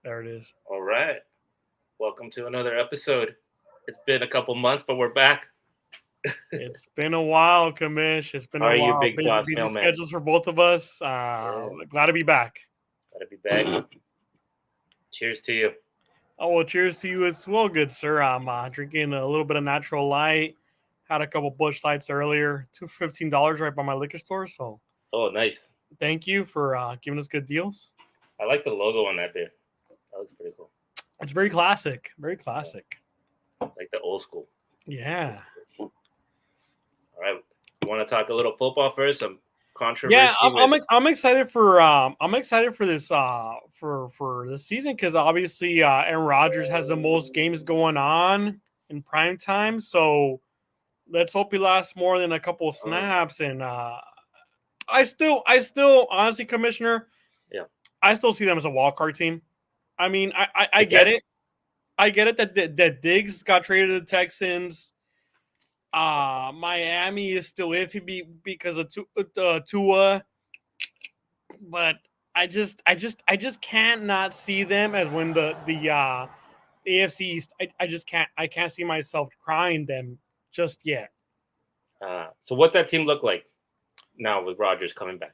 There it is. All right. Welcome to another episode. It's been a couple months, but we're back. It's been a while, Kamish. It's been How a are you, while. big boss Busy mailman? schedules for both of us. Yeah, Glad to be back. gotta be back. Cheers to you. Oh, well, cheers to you as well, good sir. I'm drinking a little bit of natural light. Had a couple Bush Lights earlier. Two for $15 right by my liquor store. So Oh, nice. thank you for giving us good deals. I like the logo on that beer. That looks pretty cool. It's very classic. Very classic. Like the old school. Yeah. All right. You want to talk a little football first? Some Yeah, controversy I'm, with. I'm excited for this for this season because obviously Aaron Rodgers has the most games going on in prime time. So let's hope he lasts more than a couple of snaps. And I still honestly, Commissioner, Yeah. I still see them as a wild card team. I mean, I The get Jets? it. I get it that Diggs got traded to the Texans. Miami is still iffy because of Tua, but I just can't not see them as when the AFC East. I just can't see myself crying them just yet. So what's that team look like now with Rodgers coming back?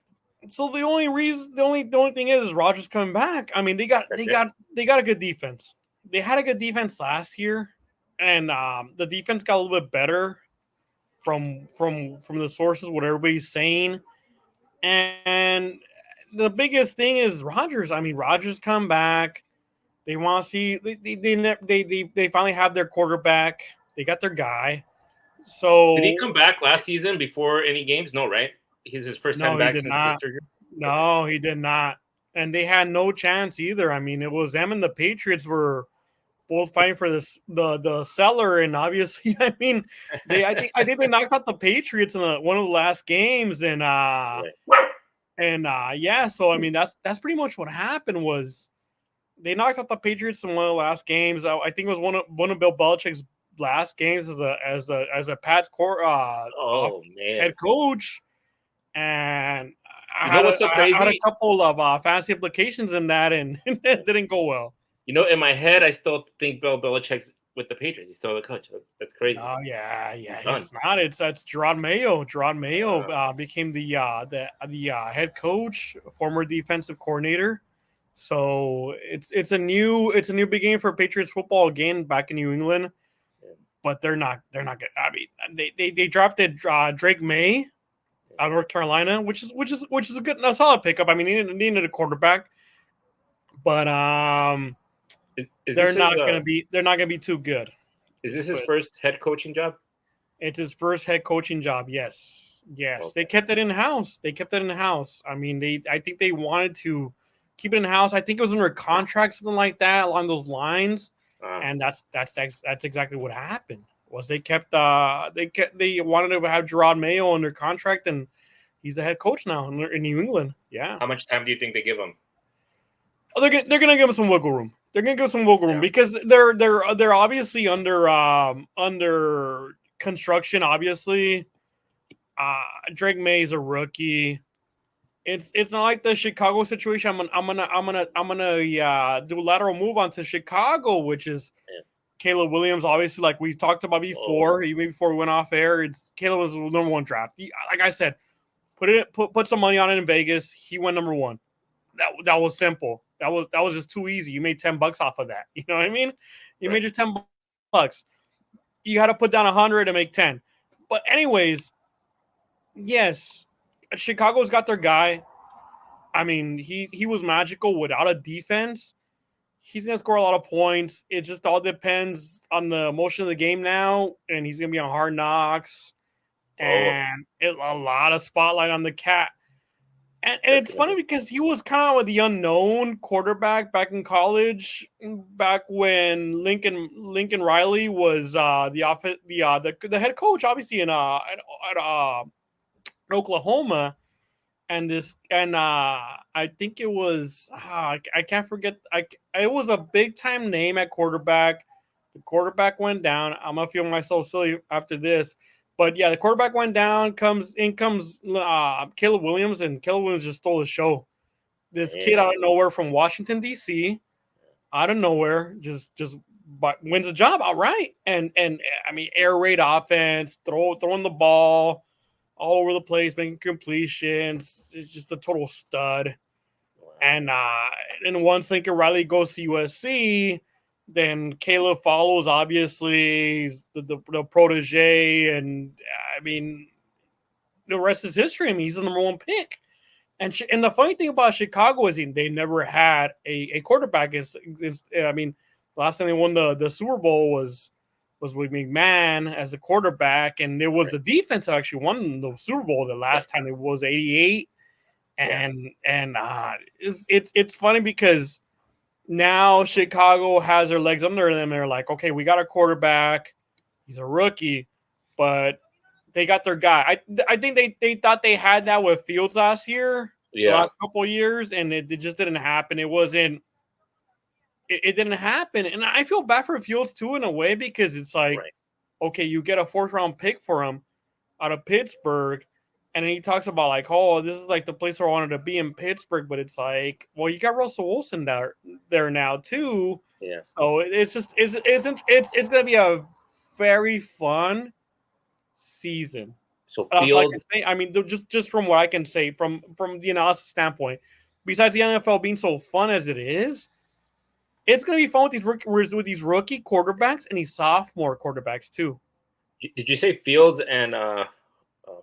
So the only thing is Rodgers coming back. I mean, they got That's they it? got they got a good defense. They had a good defense last year, and the defense got a little bit better from the sources, what everybody's saying. And the biggest thing is Rodgers. I mean, Rodgers come back. They want to see they finally have their quarterback. They got their guy. Did he So come back last season before any games? No, right? He's his first time no, he back did since the not. surgery. Okay. No, he did not. And they had no chance either. I mean, it was them and the Patriots were both fighting for this the cellar, and obviously, I mean, I think they knocked out the Patriots in one of the last games, Right. yeah. So I mean, that's pretty much what happened was they knocked out the Patriots in one of the last games. I think it was one of Bill Belichick's last games as a Pats Oh man. head coach, and You know what's so I had a crazy? couple of fancy implications in that, and it didn't go well. In my head, I still think Bill Belichick's with the Patriots. He's still the coach. That's crazy. Oh yeah, He's yeah. done. It's not. It's Gerard Mayo. Gerard Mayo Uh, became the head coach, former defensive coordinator. So it's a new beginning for Patriots football again back in New England. But they're not good. I mean, they drafted Drake May out of North Carolina, which is a solid pickup. I mean, they needed a quarterback, but is they're this his? not gonna be too good. Is this his But first head coaching job? it's his first head coaching job. Yes. They Okay. kept it in house. I mean, I think they wanted to keep it in house. I think it was under a contract, something like that, along those lines. Uh, And that's exactly what happened. Was they wanted to have Gerard Mayo under contract, and he's the head coach now in New England. Yeah. how much time do you think they give him? Oh, they're gonna give him some wiggle room. They're gonna give some wiggle room Yeah. because they're obviously under construction. Obviously, Drake May's a rookie. It's not like the Chicago situation. I'm gonna do a lateral move onto Chicago, which is Yeah. Caleb Williams. Obviously, like we talked about Oh, before, even before we went off air, it's Caleb was the number one draft. Like I said, put some money on it in Vegas. He went number one. That was simple. That was just too easy. You made $10 off of that. You know what I mean? You right. made your $10. You had to put down 100 to make 10. But anyways, yes, Chicago's got their guy. I mean, he was magical without a defense. He's gonna score a lot of points. It just all depends on the motion of the game now, and he's gonna be on Hard Knocks, Oh, and a lot of spotlight on the cat. And that's it's gonna funny be. because he was kind of the unknown quarterback back in college, back when Lincoln Riley was the head coach, obviously at Oklahoma, and I think it was I can't forget it was a big time name at quarterback. The quarterback went down. I'm gonna feel myself silly after this, but yeah, the quarterback went down. Comes Caleb Williams, and Caleb Williams just stole the show. This kid Man. out of nowhere from Washington D.C. out of nowhere, just but wins the job outright. And I mean, air raid offense, throwing the ball all over the place, making completions. It's just a total stud. And once Lincoln Riley goes to USC, then Caleb follows. Obviously, he's the protege, and I mean, the rest is history. I mean, he's the number one pick. And the funny thing about Chicago is they never had a quarterback. I mean, last time they won the Super Bowl was with McMahon as the quarterback, and it was the defense that actually won the Super Bowl. The last time it was '88, and it's funny because now Chicago has their legs under them. They're like, okay, we got a quarterback. He's a rookie, but they got their guy. I think they thought they had that with Fields last year, the last couple of years, and it just didn't happen. It didn't happen. And I feel bad for Fields too in a way because it's like, okay, you get a 4th round pick for him out of Pittsburgh. And then he talks about like, oh, this is like the place where I wanted to be in Pittsburgh, but it's like, well, you got Russell Wilson there now too. Yeah. So it's gonna be a very fun season. So Fields, I mean, just from what I can say from the analysis standpoint, besides the NFL being so fun as it is, it's going to be fun with these rookie quarterbacks and these sophomore quarterbacks too. Did you say Fields and I'm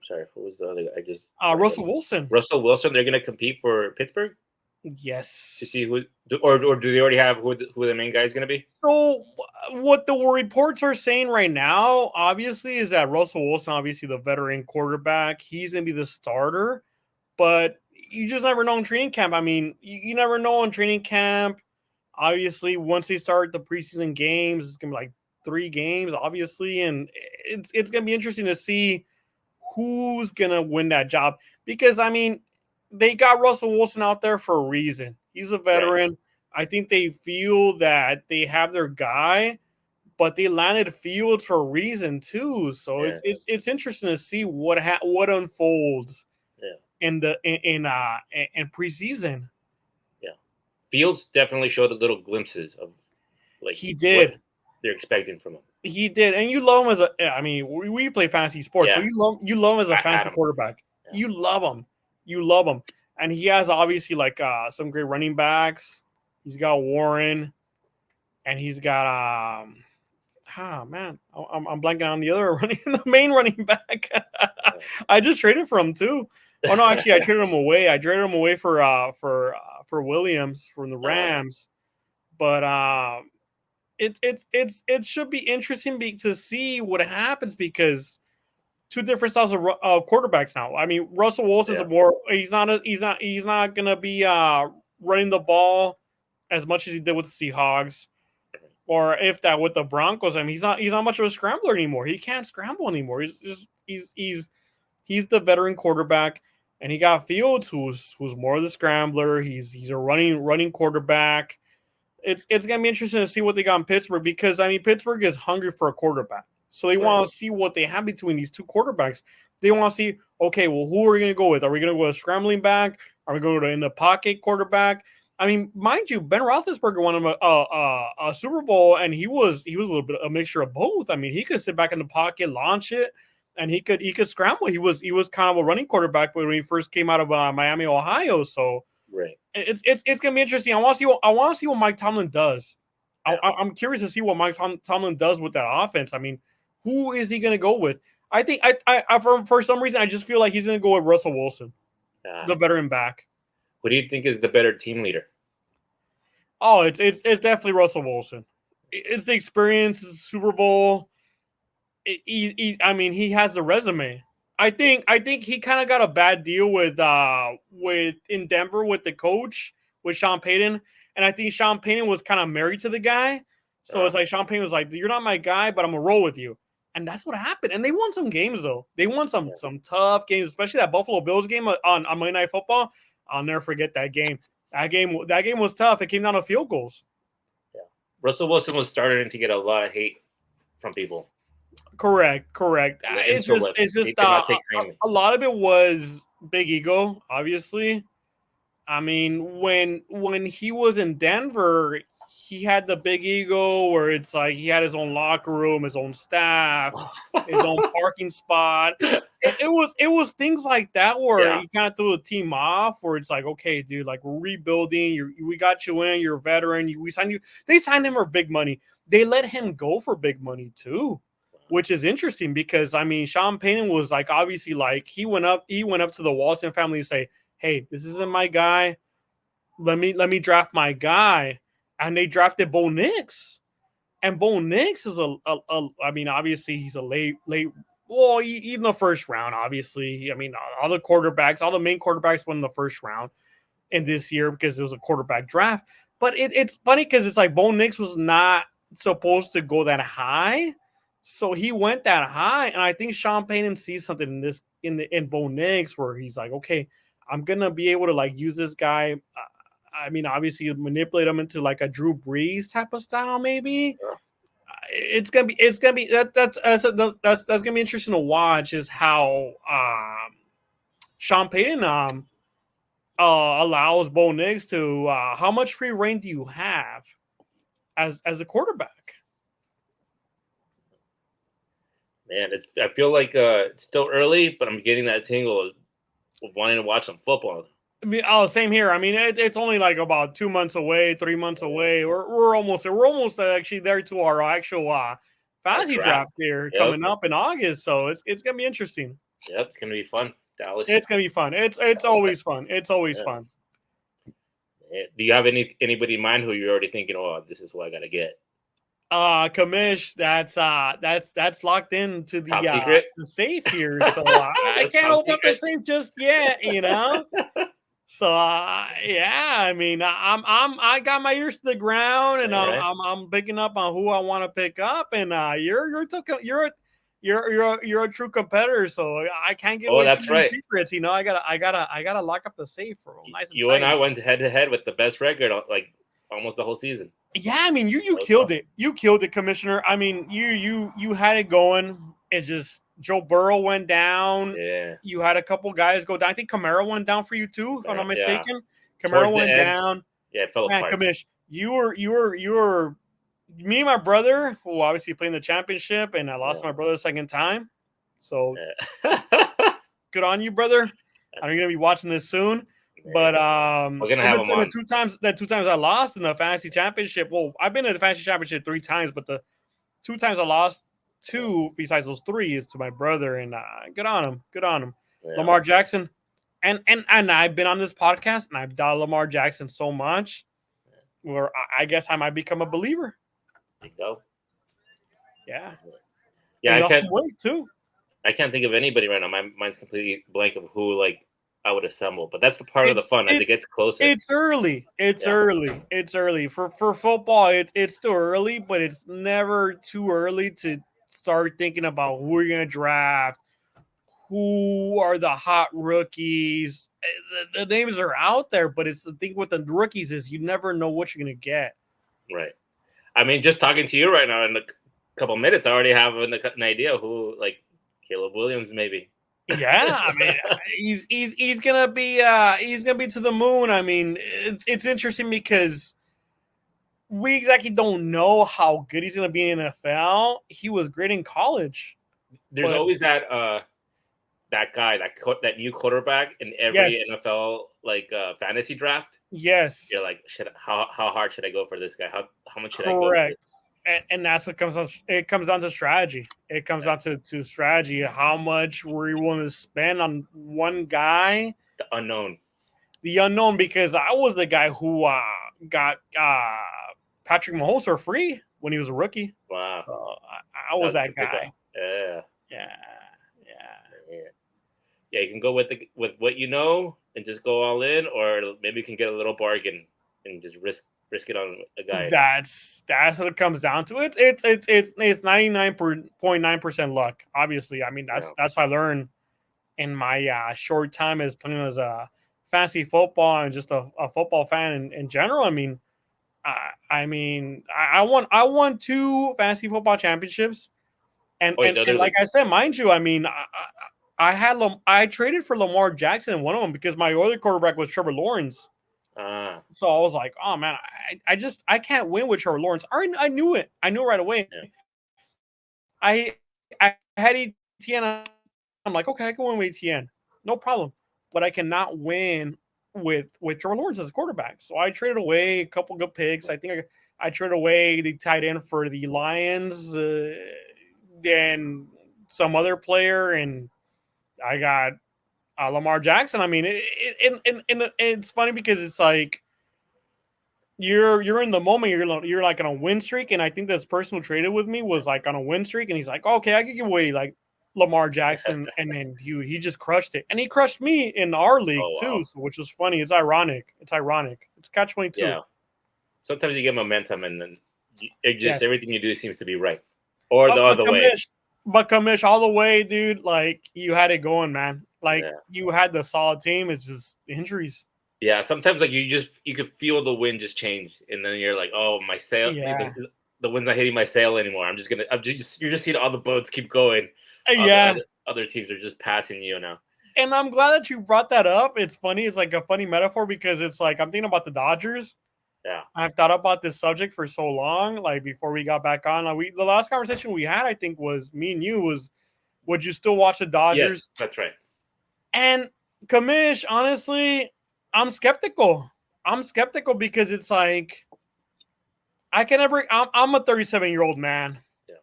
sorry, what was the other? I just Russell Wilson. Russell Wilson. They're going to compete for Pittsburgh. Yes. To see who, or do they already have who the main guy is going to be? So what the reports are saying right now, obviously, is that Russell Wilson, obviously the veteran quarterback, he's going to be the starter. But you just never know in training camp. I mean, you never know in training camp. Obviously, once they start the preseason games, it's going to be like 3 games, obviously. And it's going to be interesting to see who's going to win that job. Because, I mean, they got Russell Wilson out there for a reason. He's a veteran. Right. I think they feel that they have their guy, but they landed Fields for a reason too. So it's interesting to see what unfolds in preseason. Yeah, Fields definitely showed a little glimpses of like he did what they're expecting from him. He did, and you love him as a. I mean, we play fantasy sports, so you love him as a fantasy quarterback. Yeah. You love him, and he has obviously like some great running backs. He's got Warren, and he's got man, I'm blanking on the main running back. I just traded for him too. Oh no, actually, I traded him away. I traded him away for Williams from the Rams, but it should be interesting to see what happens because two different styles of quarterbacks now. I mean, Russell Wilson's he's not gonna be running the ball as much as he did with the Seahawks, or if that with the Broncos. I mean, he's not much of a scrambler anymore. He can't scramble anymore. He's the veteran quarterback, and he got Fields, who's more of the scrambler. He's a running quarterback. It's gonna be interesting to see what they got in Pittsburgh because I mean Pittsburgh is hungry for a quarterback. So they want to see what they have between these two quarterbacks. They want to see, okay, well, who are we going to go with? Are we going to go with a scrambling back? Are we going to in the pocket quarterback? I mean, mind you, Ben Roethlisberger won him a Super Bowl, and he was a little bit a mixture of both. I mean, he could sit back in the pocket, launch it, and he could scramble. He was kind of a running quarterback when he first came out of Miami, Ohio. So it's going to be interesting. I want to see what Mike Tomlin does. Yeah. I'm curious to see what Mike Tomlin does with that offense. I mean, who is he going to go with? I think for some reason I just feel like he's going to go with Russell Wilson, the veteran back. Who do you think is the better team leader? Oh, it's definitely Russell Wilson. It's the experience, it's the Super Bowl. I mean, he has the resume. I think he kind of got a bad deal with in Denver with the coach with Sean Payton, and I think Sean Payton was kind of married to the guy. So it's like Sean Payton was like, "You're not my guy, but I'm gonna roll with you." And that's what happened. And they won some games, though. They won some tough games, especially that Buffalo Bills game on Monday Night Football. I'll never forget that game. That game was tough. It came down to field goals. Yeah. Russell Wilson was starting to get a lot of hate from people. Correct. It's just a lot of it was big ego, obviously. I mean, when he was in Denver, he had the big ego where it's like he had his own locker room, his own staff, his own parking spot. It was things like that where Yeah. he kind of threw the team off. Where it's like, okay, dude, like we're rebuilding. We got you in. You're a veteran. We signed you. They signed him for big money. They let him go for big money too, which is interesting because I mean, Sean Payton was like obviously like he went up to the Walton family and say, hey, this isn't my guy. Let me draft my guy, and they drafted Bo Nix, and Bo Nix is I mean, obviously he's a late. Well, even the first round, obviously. I mean, all the main quarterbacks won in the first round in this year because it was a quarterback draft. But it's funny because it's like Bo Nix was not supposed to go that high, so he went that high, and I think Sean Payton sees something in this in Bo Nix where he's like, okay, I'm gonna be able to like use this guy. I mean, obviously, manipulate him into like a Drew Brees type of style, maybe. It's gonna be that's gonna be interesting to watch. Is how Sean Payton allows Bo Nix to how much free reign do you have as a quarterback? Man, I feel like it's still early, but I'm getting that tingle of wanting to watch some football. I mean, same here. I mean, it's only like about 2 months away, 3 months away. We're almost actually there to our actual fantasy draft here coming up in August. So it's gonna be interesting. Yep, it's gonna be fun. Dallas. It's gonna be fun. It's always fun. It's always fun. Do you have anybody in mind who you're already thinking, oh, this is who I gotta get? Kamish, that's locked into Top secret? the safe here. So I can't open up the safe just yet, you know. So yeah, I mean, I got my ears to the ground, and I'm picking up on who I want to pick up, and you're a true competitor, so I can't give away too many secrets. You know, I gotta lock up the safe for nice and you tight. And I went head to head with the best record, like almost the whole season. Yeah, I mean, you killed it. You killed it, Commissioner. I mean, you had it going. It's just Joe Burrow went down. Yeah. You had a couple guys go down. I think Camaro went down for you too, if I'm not mistaken. Yeah. Camaro went down. Yeah, it fell apart. Commish, you were me and my brother, who obviously played in the championship, and I lost my brother the second time. So good on you, brother. I'm gonna be watching this soon. But we're gonna have them on. The two times I lost in the fantasy championship. Well, I've been in the fantasy championship 3 times, but the 2 times I lost, 2 besides those 3 is to my brother, and good on him. Yeah. Lamar Jackson, and I've been on this podcast and I've doubted Lamar Jackson so much, where I guess I might become a believer. There you go. Yeah. Yeah, I can't think of anybody right now. My mind's completely blank of who like I would assemble, but that's the part of the fun as it gets closer. It's early. It's early for football. It's still early, but it's never too early to start thinking about who you're gonna draft, who are the hot rookies. The names are out there, but it's the thing with the rookies is you never know what you're gonna get. Right. I mean, just talking to you right now in a couple minutes, I already have an idea who, like Caleb Williams, maybe. Yeah, I mean, he's gonna be to the moon. I mean, it's interesting because we exactly don't know how good he's gonna be in NFL. He was great in college. There's always that guy, that new quarterback in every NFL fantasy draft. Yes, you're like, how hard should I go for this guy? How much should I go? Correct. And that's what comes on. It comes down to strategy. It comes down to strategy. How much were you willing to spend on one guy? The unknown. Because I was the guy who got Patrick Mahomes for free when he was a rookie. Wow. So I was that guy. Yeah. You can go with what you know and just go all in, or maybe you can get a little bargain and just risk it on a guy. That's what it comes down to. It's 99.9% luck. Obviously, I mean that's what I learned in my short time as playing as a fantasy football and just a football fan in general. I won 2 fantasy football championships, and like I said, mind you, I mean I traded for Lamar Jackson in one of them because my other quarterback was Trevor Lawrence. So I was like, oh man, I can't win with Trevor Lawrence. I knew it. I knew right away. Yeah. I had ETN. I'm like, okay, I can win with ETN, no problem. But I cannot win with Trevor Lawrence as a quarterback. So I traded away a couple good picks. I think I traded away the tight end for the Lions, and some other player, and I got Lamar Jackson. I mean, it's funny because it's like you're in the moment. You're like on a win streak, and I think this person who traded with me was like on a win streak, and he's like, okay, I can give away like Lamar Jackson, and then he just crushed it, and he crushed me in our league Oh too, wow. so, which was funny. It's ironic. It's catch 22. Yeah. Sometimes you get momentum, and then it just Yes, everything you do seems to be right, or the but other way. Kamish, all the way, dude. Like you had it going, man. Like Yeah. you had the solid team. It's just injuries. Yeah. Sometimes like you could feel the wind just change, and then you're like, oh, my sail. Yeah, The wind's not hitting my sail anymore. You're just seeing all the boats keep going. All the yeah. other teams are just passing you now. And I'm glad that you brought that up. It's funny. It's like a funny metaphor because it's like I'm thinking about the Dodgers. Yeah. I've thought about this subject for so long. Like before we got back on, the last conversation we had, I think, was me and you. Was would you still watch the Yes, Dodgers? that's right. And Kamish, honestly, I'm skeptical. I'm skeptical because it's like I can never. I'm a 37-year-old man. Yeah.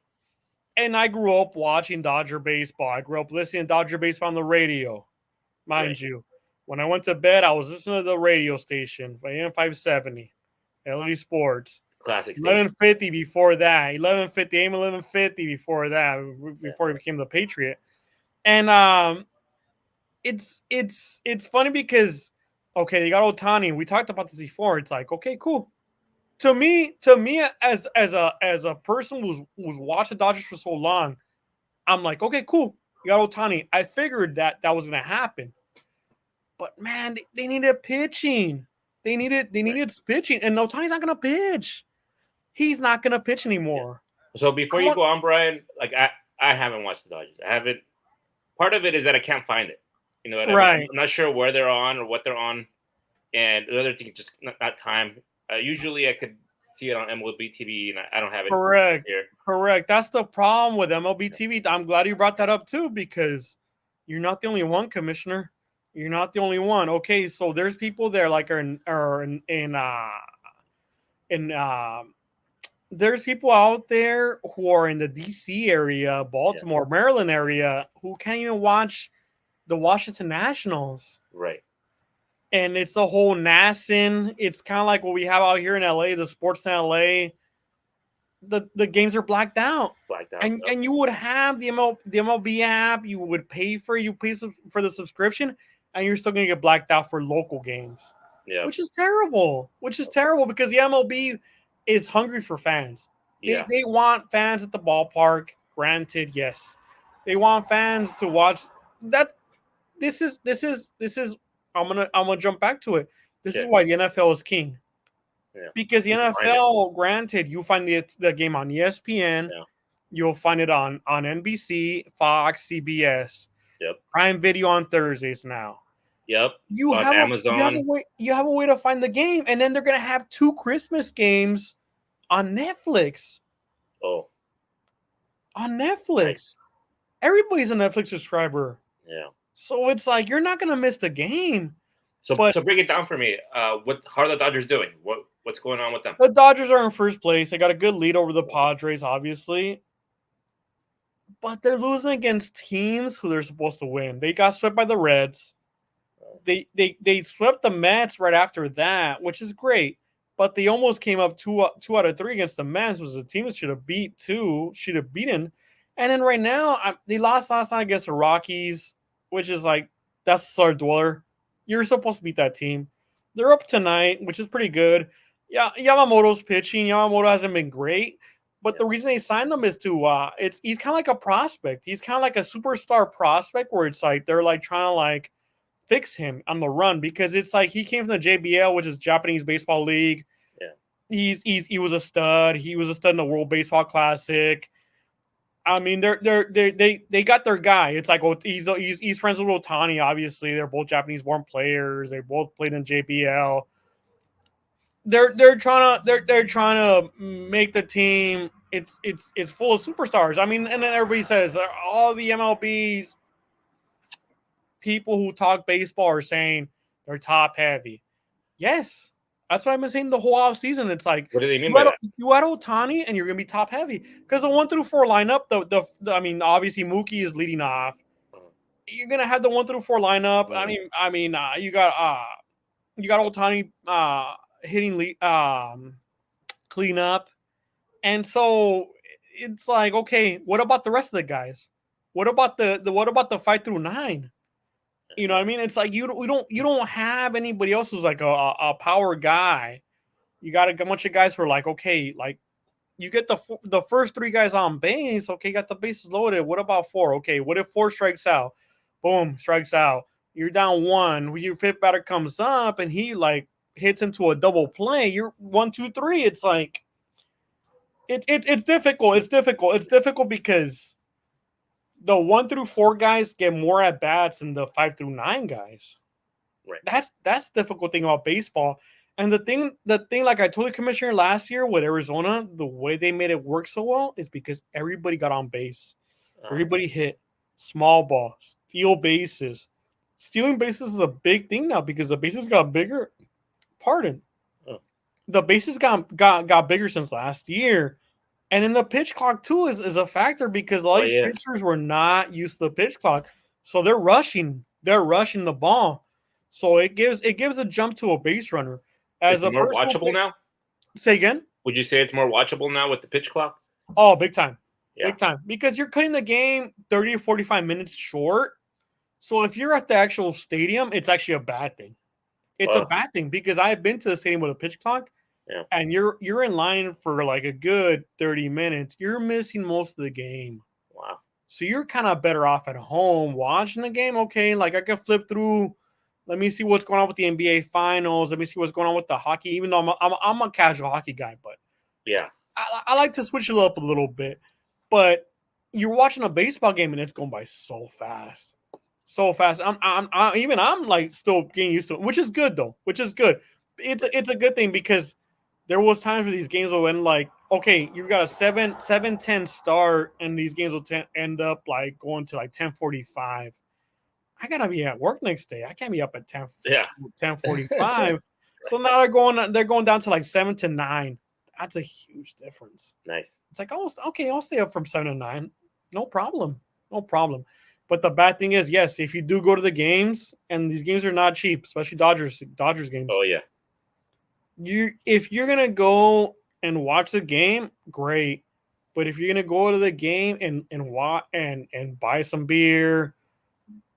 And I grew up watching Dodger baseball. I grew up listening to Dodger baseball on the radio, Right. mind you. When I went to bed, I was listening to the radio station, AM 570, LA Sports. Classic station. 1150 before that, 1150, AM 1150 before that, Yeah. before he became the Patriot. And it's funny because okay, they got Otani. We talked about this before. It's like okay, cool. To me, as a person who's watched the Dodgers for so long, I'm like, okay, cool. You got Otani. I figured that was gonna happen, but man, they needed pitching. They Right. needed pitching, and Otani's not gonna pitch. He's not gonna pitch Yeah. anymore. So before I you want go on, Brian, like I haven't watched the Dodgers. I haven't. Part of it is that I can't find it. You know what I mean? right, I'm not sure where they're on or what they're on, and the other thing is just not time. Usually, I could see it on MLB TV, and I don't have it correct, here. correct. That's the problem with MLB TV. I'm glad you brought that up too because you're not the only one, Commissioner. You're not the only one. Okay, so there's people there like in there's people out there who are in the DC area, Yeah. Baltimore, Maryland area who can't even watch the Washington Nationals. Right. And it's a whole NASN. It's kind of like what we have out here in LA, the sports in LA. The games are blacked out. Blacked out. And you would have the MLB app, you would pay for for the subscription, and you're still gonna get blacked out for local games. Yeah. Which is terrible. Which is terrible because the MLB is hungry for fans. Yeah. They want fans at the ballpark. Granted, yes. They want fans to watch that. This is I'm gonna jump back to it. This is Okay. why the NFL is king. Yeah. Because the You can find it. NFL, granted, you find the game on ESPN, Yeah. you'll find it on NBC, Fox, CBS, Yep. Prime Video on Thursdays now. Yep. You On have Amazon. you have a way to find the game, and then they're gonna have 2 Christmas games on Netflix. Oh, On nice. Netflix. Everybody's a Netflix subscriber. Yeah. So it's like you're not gonna miss the game. So But break it down for me. How are the Dodgers doing? What's going on with them? the Dodgers are in first place. They got a good lead over the Padres, obviously. But they're losing against teams who they're supposed to win. They got swept by the Reds. They swept the Mets right after that, which is great. But they almost came up two out of three against the Mets, was a team that should have beaten. And then right now, they lost last night against the Rockies, which is like that's a star dweller. You're supposed to beat that team. They're up tonight, which is pretty good. Yeah, Yamamoto's pitching. Yamamoto hasn't been great, but Yeah. the reason they signed him is to he's kind of like a prospect. He's kind of like a superstar prospect where it's like they're like trying to like fix him on the run because it's like he came from the JBL, which is Japanese Baseball League. Yeah. He was a stud. He was a stud in the World Baseball Classic. I mean, they got their guy. It's like he's friends with Otani. Obviously, they're both Japanese-born players. They both played in JBL. they're trying to make the team. It's full of superstars. I mean, and then everybody says all the MLB's people who talk baseball are saying they're top heavy. Yes, that's what I've been saying the whole off season. It's like What do they mean by that? you had Otani and you're gonna be top heavy because the 1 through 4 lineup. The I mean, obviously Mookie is leading off. Uh, You're gonna have the 1 through 4 lineup. mm, You got Otani hitting clean up, and so it's like, okay, what about the rest of the guys? What about the what about the 5 through 9? You know what I mean? It's like you don't have anybody else who's like a power guy. You got a bunch of guys who are like, okay, like you get the first 3 guys on base. Okay, got the bases loaded. What about 4? Okay, what if 4 strikes out? Boom, strikes out. You're down 1. Your fifth batter comes up and he like hits into a double play. You're 1, 2, 3. It's like it's difficult. It's difficult. It's difficult because the 1 through 4 guys get more at bats than the 5 through 9 guys. right. That's the difficult thing about baseball. And the thing, like I told the commissioner last year with Arizona, the way they made it work so well is because everybody got on base, Uh, everybody hit, small ball, steal bases. Stealing bases is a big thing now because the bases got bigger. Pardon, oh, the bases got bigger since last year. And then the pitch clock too is a factor because all oh these yeah. pitchers were not used to the pitch clock. So they're rushing the ball. So it gives a jump to a base runner. Is As it a more person who watchable now? say again? Would you say it's more watchable now with the pitch clock? Oh, big time. Yeah. Big time. Because you're cutting the game 30 to 45 minutes short. So if you're at the actual stadium, it's actually a bad thing. It's a Oh, bad thing because I've been to the stadium with a pitch clock yeah. and you're in line for like a good 30 minutes. You're missing most of the game. Wow. So you're kind of better off at home watching the game. Okay, like I could flip through. Let me see what's going on with the NBA finals. Let me see what's going on with the hockey. Even though I'm a casual hockey guy, but Yeah. I like to switch it up a little bit. But you're watching a baseball game and it's going by so fast, so fast. I'm like still getting used to it, which is good though. Which is good. It's a good thing because there was times where these games will end like, okay, you got a 7-10 start and these games will end up like going to like 10:45. I gotta be at work next day. I can't be up at Yeah. 10:45. So now they're going down to like 7 to 9. That's a huge difference. Nice. It's like, oh, okay, I'll stay up from 7 to 9. No problem. No problem. But the bad thing is, yes, if you do go to the games, and these games are not cheap, especially Dodgers games, Oh yeah. if you're gonna go and watch the game, great. But if you're gonna go to the game and buy some beer,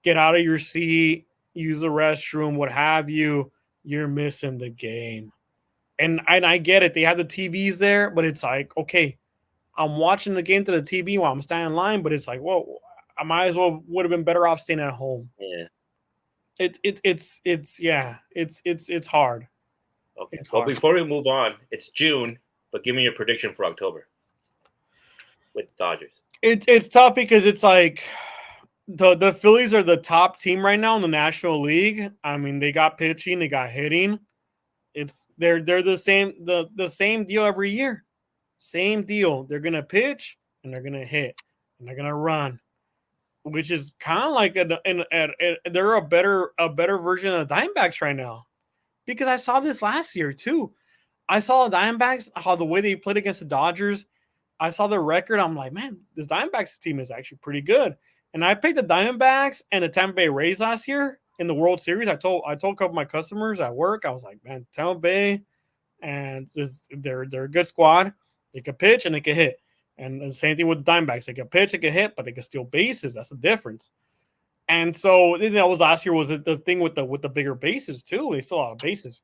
get out of your seat, use the restroom, what have you, you're missing the game. And I get it. They have the TVs there, but it's like, okay, I'm watching the game to the TV while I'm standing in line, but it's like, well, I might as well would have been better off staying at home. Yeah. It's yeah, it's hard. Okay. It's Well, hard. before we move on, it's June, but give me your prediction for October with Dodgers. It's tough because it's like the Phillies are the top team right now in the National League. I mean, they got pitching, they got hitting. They're the same deal every year. Same deal. They're gonna pitch and they're gonna hit and they're gonna run, which is kind of like they're a better version of the Diamondbacks right now. Because I saw this last year too. I saw the Diamondbacks how the way they played against the Dodgers. I saw the record. I'm like, man, this Diamondbacks team is actually pretty good. And I picked the Diamondbacks and the Tampa Bay Rays last year in the World Series. I told a couple of my customers at work, I was like, man, Tampa Bay and they're a good squad. They can pitch and they can hit. And the same thing with the Diamondbacks. They can pitch, they can hit, but they can steal bases. That's the difference. And so that was last year was the thing with the bigger bases too. They still have bases.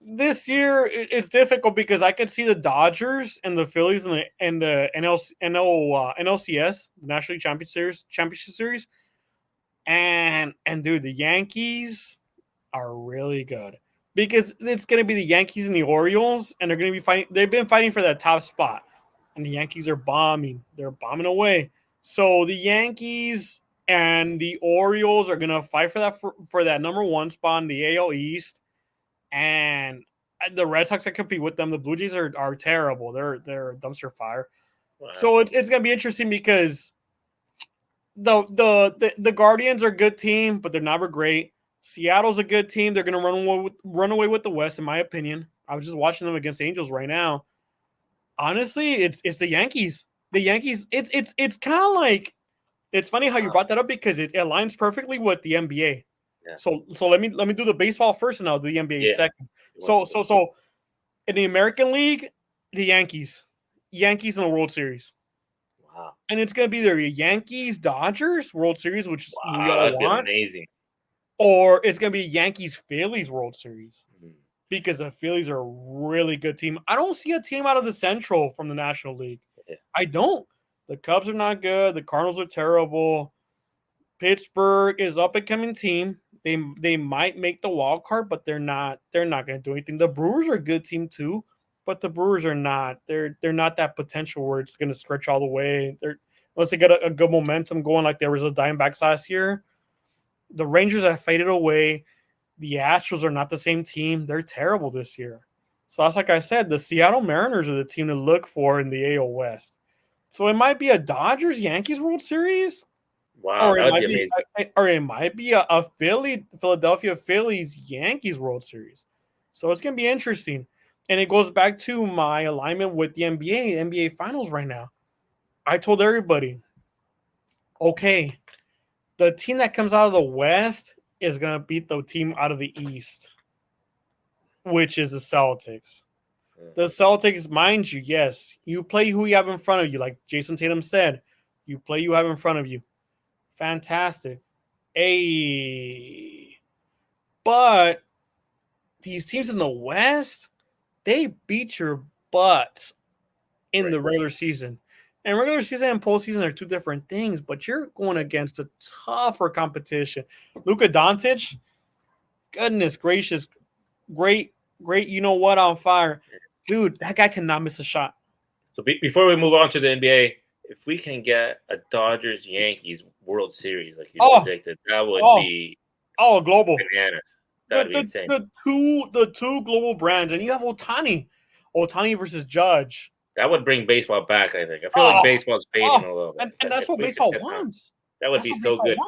This year it's difficult because I could see the Dodgers and the Phillies and the NLCS, the National League Championship Series, and dude, the Yankees are really good because it's going to be the Yankees and the Orioles, and they're going to be fighting. They've been fighting for that top spot, and the Yankees are bombing. They're bombing away. So the Yankees and the Orioles are going to fight for that number one spot in the AL East, and the Red Sox can compete with them. The Blue Jays are terrible. They're a dumpster fire. Wow. So it's gonna be interesting because the Guardians are a good team, but they're never great. Seattle's a good team. They're gonna run away with the West, in my opinion. I was just watching them against the Angels right now. Honestly, it's the Yankees. The Yankees. It's kind of like, it's funny how you brought that up because it aligns perfectly with the NBA. Yeah. So let me do the baseball first, and I'll do the NBA second. So in the American League, the Yankees in the World Series. Wow. And it's gonna be either Yankees Dodgers World Series, which we all want, amazing, or it's gonna be Yankees Phillies World Series because the Phillies are a really good team. I don't see a team out of the Central from the National League. Yeah. I don't. The Cubs are not good. The Cardinals are terrible. Pittsburgh is up and coming team. They might make the wild card, but they're not going to do anything. The Brewers are a good team too, but the Brewers are not. They're not that potential where it's going to stretch all the way. Unless they get a good momentum going like there was a Diamondbacks last year. The Rangers have faded away. The Astros are not the same team. They're terrible this year. So that's like I said, the Seattle Mariners are the team to look for in the AL West. So it might be a Dodgers Yankees World Series. Wow, that would be amazing. Or it might be a Philadelphia Phillies Yankees World Series. So it's going to be interesting. And it goes back to my alignment with the NBA Finals right now. I told everybody, okay, the team that comes out of the West is going to beat the team out of the East, which is the Celtics. The Celtics, mind you, yes, you play who you have in front of you. Like Jason Tatum said, you play you have in front of you. Fantastic. But these teams in the West, they beat your butt in the regular season. And regular season and postseason are two different things, but you're going against a tougher competition. Luka Doncic, goodness gracious, great, you know what, on fire. Dude, that guy cannot miss a shot. So before we move on to the NBA, if we can get a Dodgers-Yankees World Series like you predicted, that would be global bananas. That would be insane. The two global brands, and you have Ohtani versus Judge. That would bring baseball back, I think. I feel like baseball's fading a little bit. And that's what baseball wants. That would be so good.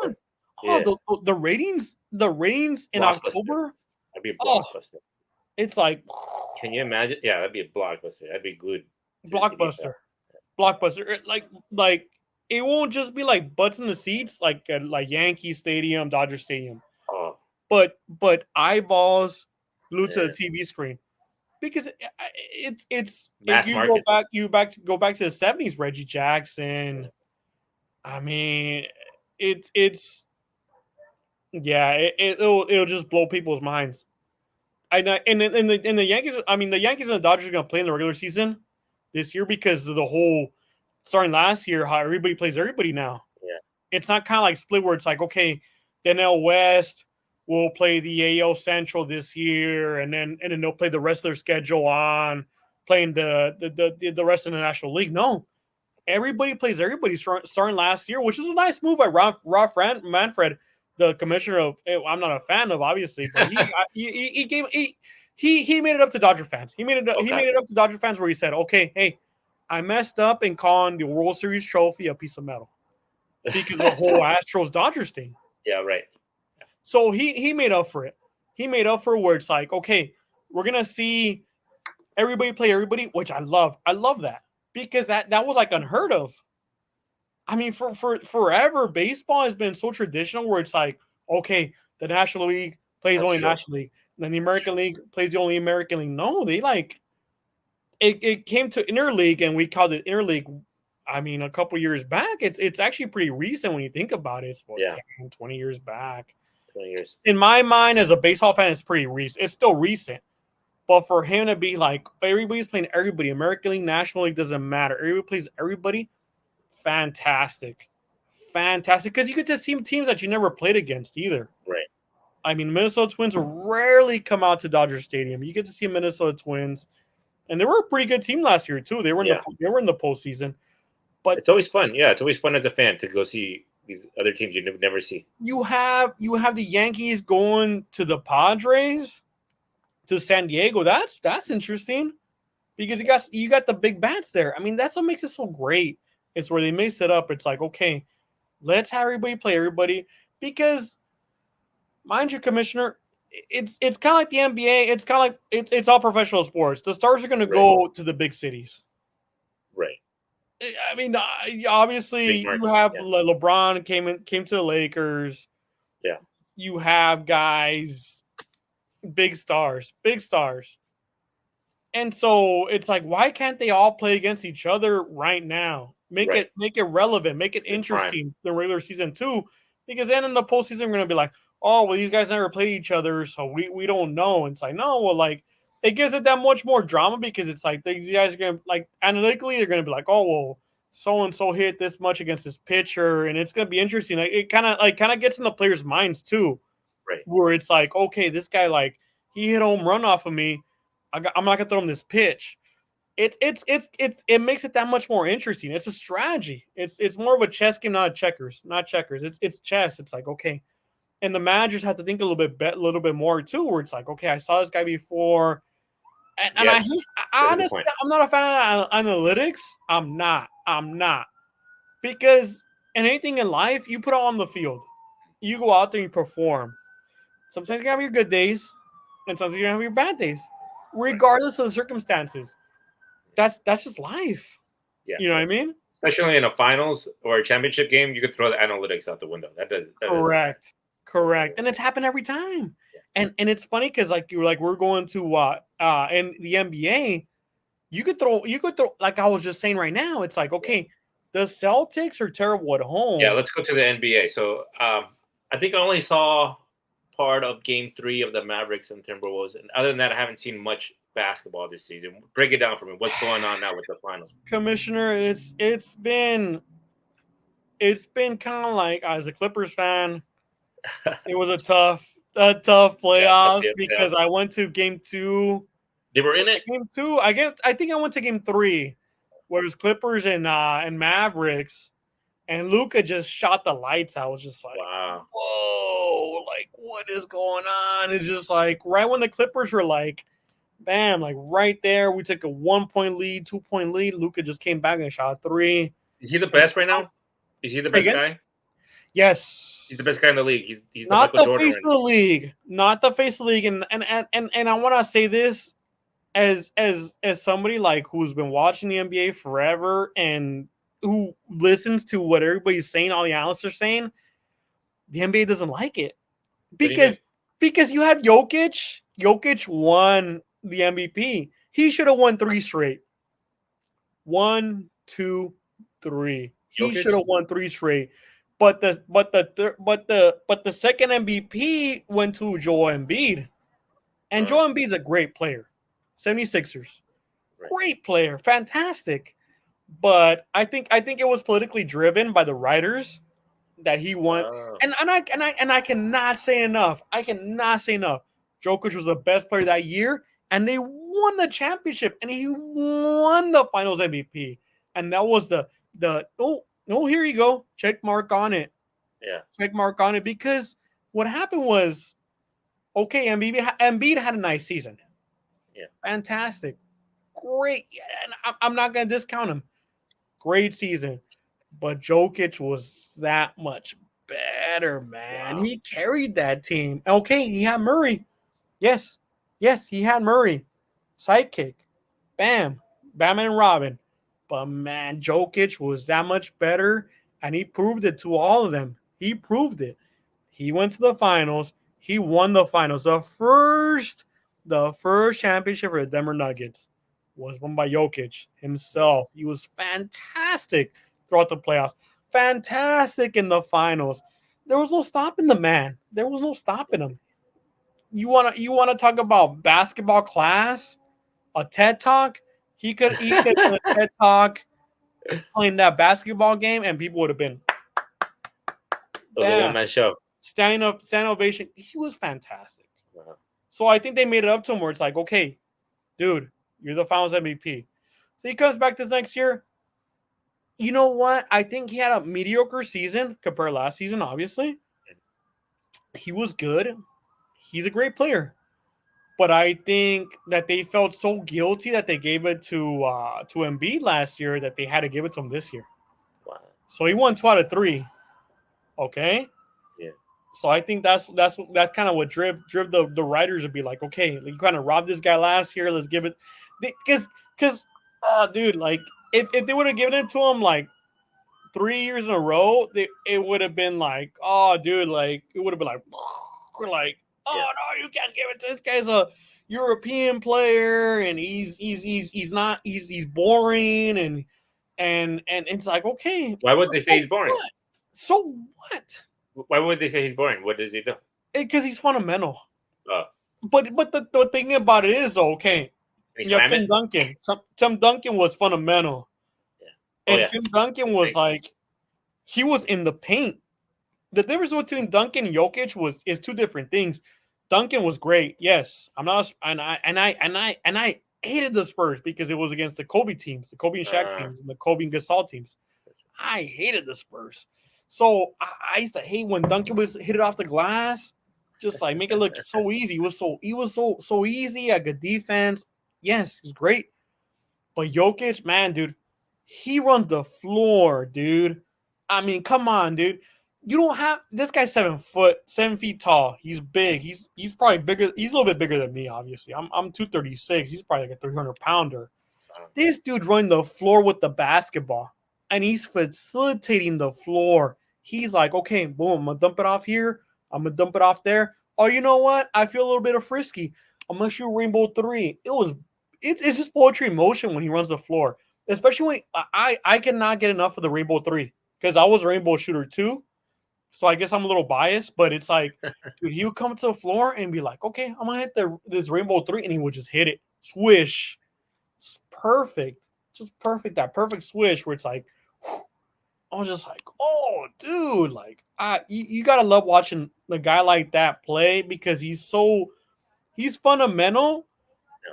The ratings in October. That'd be a blockbuster. It's like, can you imagine? Yeah, that'd be a blockbuster. I'd be glued. Blockbuster. Like it won't just be like butts in the seats like Yankee Stadium, Dodger Stadium. Oh. But eyeballs glued to the TV screen. Because it's if you go back to the 70s, Reggie Jackson. I mean, it'll just blow people's minds. And the Yankees, I mean, the Yankees and the Dodgers are going to play in the regular season this year because of the whole starting last year, how everybody plays everybody now. Yeah. It's not kind of like split where it's like, okay, the NL West will play the AL Central this year, and then they'll play the rest of their schedule on playing the rest of the National League. No. Everybody plays everybody starting last year, which is a nice move by Rob Manfred, the commissioner of. I'm not a fan of, obviously, but he made it up to Dodger fans. He made it up to Dodger fans where he said, "Okay, hey, I messed up in calling the World Series trophy a piece of metal because of the whole Astros Dodgers thing." Yeah, right. So he made up for it. He made up for where it's like, okay, we're gonna see everybody play everybody, which I love. I love that. Because that was like unheard of. I mean, for forever, baseball has been so traditional where it's like, okay, the National League plays only National League, and then the American League plays the only American League. No, they like it came to interleague, and we called it interleague. I mean, a couple years back, it's actually pretty recent when you think about it. It's 10, 20 years back. 20 years. In my mind, as a baseball fan, it's pretty recent. It's still recent. But for him to be like, everybody's playing everybody, American League, National League, doesn't matter. Everybody plays everybody. Fantastic. Because you get to see teams that you never played against either. Right. I mean, Minnesota Twins rarely come out to Dodger Stadium. You get to see Minnesota Twins. And they were a pretty good team last year, too. They were in the postseason. But it's always fun. Yeah, it's always fun as a fan to go see these other teams you never see. You have the Yankees going to the Padres to San Diego. That's interesting because you got the big bats there. I mean, that's what makes it so great. It's where they mix it up. It's like, okay, let's have everybody play everybody because, mind you, Commissioner, it's kind of like the NBA. It's kind of like it's all professional sports. The stars are going to Right. go to the big cities. Right. I mean, obviously, Big you market. have Yeah. LeBron came to the Lakers. Yeah. You have guys, big stars, big stars. And so it's like, why can't they all play against each other right now? Right. Make it relevant, make it In prime. interesting the regular season too. Because then in the postseason, we're gonna be like, oh well, these guys never played each other, so we don't know. And it's like, no, well, like it gives it that much more drama because it's like these guys are gonna like analytically, they're gonna be like, oh well, so and so hit this much against this pitcher, and it's gonna be interesting. Like it kind of gets in the players' minds too, Right. where it's like, okay, this guy like he hit a home run off of me. I'm not gonna throw him this pitch. It makes it that much more interesting. It's a strategy. It's more of a chess game, not a checkers, not checkers. It's chess. It's like, okay, and the managers have to think a little bit more too. Where it's like, okay, I saw this guy before, and Yes. I That's a good honestly, point. I'm not a fan of analytics. I'm not because in anything in life, you put it on the field, you go out there, you perform. Sometimes you're gonna have your good days, and sometimes you're gonna have your bad days, Right. regardless of the circumstances. That's just life. Yeah. You know what I mean? Especially in a finals or a championship game, you could throw the analytics out the window. That doesn't matter. Correct. And it's happened every time. Yeah. And it's funny because like you're like we're going to in the NBA, you could throw like I was just saying right now, it's like, okay, the Celtics are terrible at Yeah, home. let's go to the NBA. So I think I only saw part of Game 3 of the Mavericks and Timberwolves, and other than that, I haven't seen much basketball this season. Break it down for me. What's going on now with the finals? Commissioner, it's been kind of like as a Clippers fan, it was a tough Yeah, playoffs yeah. because I went to game 2. They were in Was it. it game 2? I think I went to game 3, where it was Clippers and Mavericks, and Luca just shot the lights out. I was just like, Wow. whoa, like what is going on? It's just like right when the Clippers were like, bam, like right there, we took a 1 point lead, 2 point lead. Luca just came back and shot a three. Is he the And best right now? Is he the say best again? guy? He's the Yes. best guy in the league. He's the Not Michael the Jordan face right of the league. Not the face of the league. And I want to say this as somebody like who's been watching the NBA forever and who listens to what everybody's saying, all the analysts are saying, the NBA doesn't like it What do you mean? because you have Jokic. Jokic won the MVP. He should have won 3 straight. 1, 2, 3. He Jokic? should have won 3 straight. But the second MVP went to Joel Embiid. And Uh, Joel Embiid's a great player. 76ers. right. Great player. Fantastic. But I think it was politically driven by the writers that he won. Oh, And I cannot say enough. I cannot say enough. Jokic was the best player that year, and they won the championship, and he won the Finals MVP. And that was the here you go, check mark on it, yeah. check mark on it. Because what happened was, okay, Embiid had a nice season, Yeah. fantastic, great, and I'm not gonna discount him. Great season, but Jokic was that much better, man. Wow. He carried that team. Okay, he had Murray. Yes, yes, he had Murray. Sidekick. Bam. Batman and Robin. But man, Jokic was that much better, and he proved it to all of them. He proved it. He went to the finals. He won the finals. The first championship for the Denver Nuggets was won by Jokic himself. He was fantastic throughout the playoffs. Fantastic in the finals. There was no stopping the man. There was no stopping him. You wanna talk about basketball class? A TED talk? He could do a TED talk playing that basketball game, and people would have been It was a one bam, man show. standing ovation. He was fantastic. Wow. So I think they made it up to him where it's like, okay, dude, you're the Finals MVP. So he comes back this next year. You know what? I think he had a mediocre season compared to last season. Obviously, he was good. He's a great player, But I think that they felt so guilty that they gave it to Embiid last year that they had to give it to him this year. Wow. So he won 2 out of 3. Okay. Yeah. So I think that's kind of what driv the writers would be like, okay, you kind of robbed this guy last year. Let's give it, because dude, like if they would have given it to him like 3 years in a row, it would have been like, oh, dude, like it would have been like, we're like, Yeah. oh no, you can't give it to this guy's a European player, and he's not he's boring, and it's like, okay, Why would they say so he's boring? what? So what? Why would they say he's boring? What does he do? Because he's fundamental. Oh, But the thing about it is, okay, he you have slam Tim it? Duncan. Tim Duncan was fundamental, Yeah. Oh and yeah. Tim Duncan was Big. like, he was in the paint. The difference between Duncan and Jokic is two different things. Duncan was great, yes. I'm not, and I hated the Spurs because it was against the Kobe teams, the Kobe and Shaq teams, and the Kobe and Gasol teams. I hated the Spurs. So I used to hate when Duncan was hit it off the glass, just like make it look so easy. He was so easy. A good defense. Yes, he's great. But Jokic, man, dude, he runs the floor, dude. I mean, come on, dude. You don't have this guy's 7 foot, 7 feet tall. He's big. He's probably bigger. He's a little bit bigger than me, obviously. I'm 236. He's probably like a 300 pounder. This dude's running the floor with the basketball, and he's facilitating the floor. He's like, okay, boom, I'm gonna dump it off here. I'm gonna dump it off there. Oh, you know what? I feel a little bit of frisky. I'm gonna shoot rainbow three. It's just poetry in motion when he runs the floor. Especially when I cannot get enough of the rainbow three because I was a rainbow shooter too. So I guess I'm a little biased, but it's like, dude, he would come to the floor and be like, okay, I'm gonna hit this rainbow three, and he would just hit it. Swish. It's perfect. Just perfect. That perfect swish where it's like, whew. I was just like, oh, dude, like, you gotta love watching a guy like that play because he's fundamental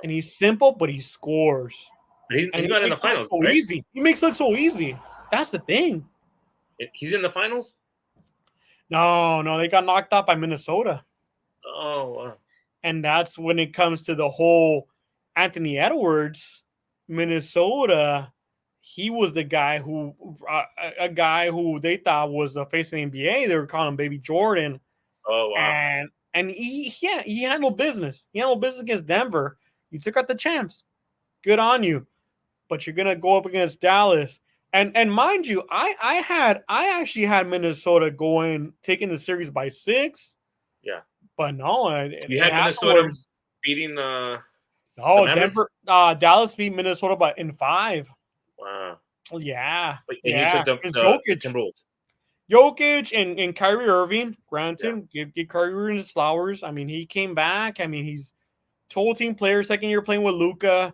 and he's simple, but he scores. And He's he not in the makes it look finals, so right? easy. He makes it look so easy. That's the thing. He's in the finals. No, they got knocked out by Minnesota. Oh wow. And that's when it comes to the whole Anthony Edwards, Minnesota. He was the guy who, a guy who they thought was the face of the NBA. They were calling him Baby Jordan, Oh wow. and he handled business. He handled business against Denver. You took out the champs. Good on you. But you're gonna go up against Dallas. And mind you, I actually had Minnesota taking the series by 6. Yeah. But no, You and had Minnesota afterwards, beating the Mavericks. Denver, Dallas beat Minnesota by in 5. Wow. Yeah, But and you yeah, took because the Timberwolves. Jokic and Kyrie Irving. Yeah. Granted, give Kyrie Irving his flowers. I mean, he came back. I mean, he's total team player, second year playing with Luka.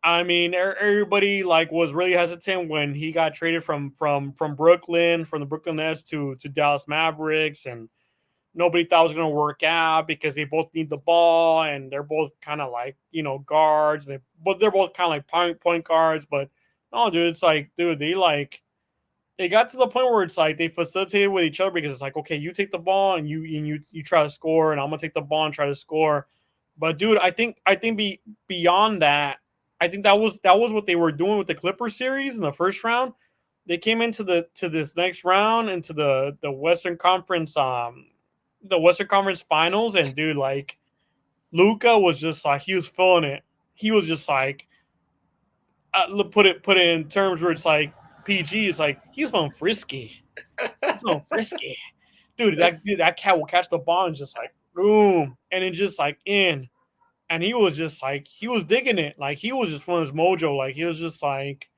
I mean, everybody like was really hesitant when he got traded from Brooklyn, from the Brooklyn Nets to Dallas Mavericks, and nobody thought it was going to work out because they both need the ball and they're both kind of like, guards. But they're both kind of like point guards. But no, dude, it's like, dude, they got to the point where it's like they facilitated with each other because it's like, okay, you take the ball and you try to score, and I'm gonna take the ball and try to score. But dude, I think beyond that, I think that was what they were doing with the Clippers series in the first round. They came into this next round into the Western Conference Finals, and dude, like Luka was just like he was feeling it. He was just like put it in terms where it's like PG. It's like he's feeling frisky. He's feeling frisky, dude. That cat will catch the ball and just like boom, and then just like in. And he was just like he was digging it. Like he was just feeling his mojo. Like he was just like,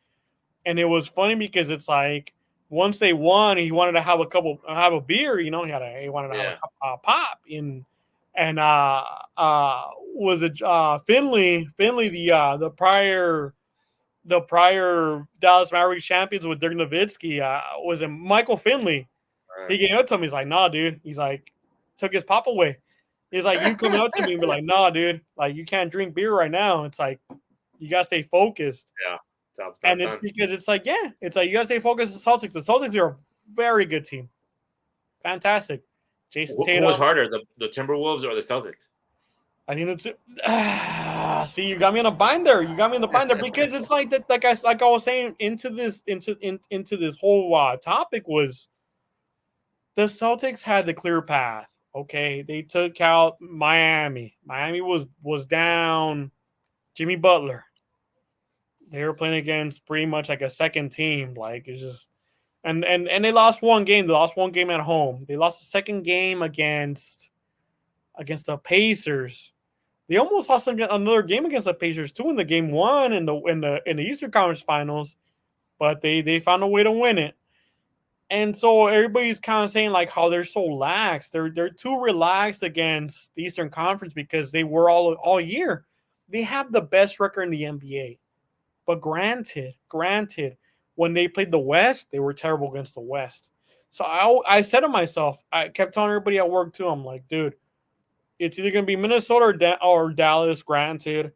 and it was funny because it's like once they won, he wanted to have a beer. He wanted to have a pop in, and was it Finley the prior Dallas Mavericks champions with Dirk Nowitzki was it Michael Finley. He came up to him. He's like, "Nah, dude." He's like, took his pop away. He's like, "You coming up to me and be like, nah, dude, like you can't drink beer right now." It's like you gotta stay focused. Yeah. And it's because it's like, you gotta stay focused. The Celtics are a very good team. Fantastic. Jason Who Tatum. was harder, the Timberwolves or the Celtics? I think that's it. See, you got me in a binder. You got me in the binder because it's like that. Like I was saying, into this whole topic was the Celtics had the clear path. Okay, they took out Miami. Miami was down Jimmy Butler. They were playing against pretty much like a second team. Like it's just and they lost one game. They lost one game at home. They lost the second game against the Pacers. They almost lost another game against the Pacers too in the game one in the Eastern Conference Finals, but they found a way to win it. And so everybody's kind of saying like how they're so lax. They're too relaxed against the Eastern Conference because they were all year. They have the best record in the NBA. But granted, when they played the West, they were terrible against the West. So I said to myself, I kept telling everybody at work too. I'm like, dude, it's either going to be Minnesota or Dallas. Granted,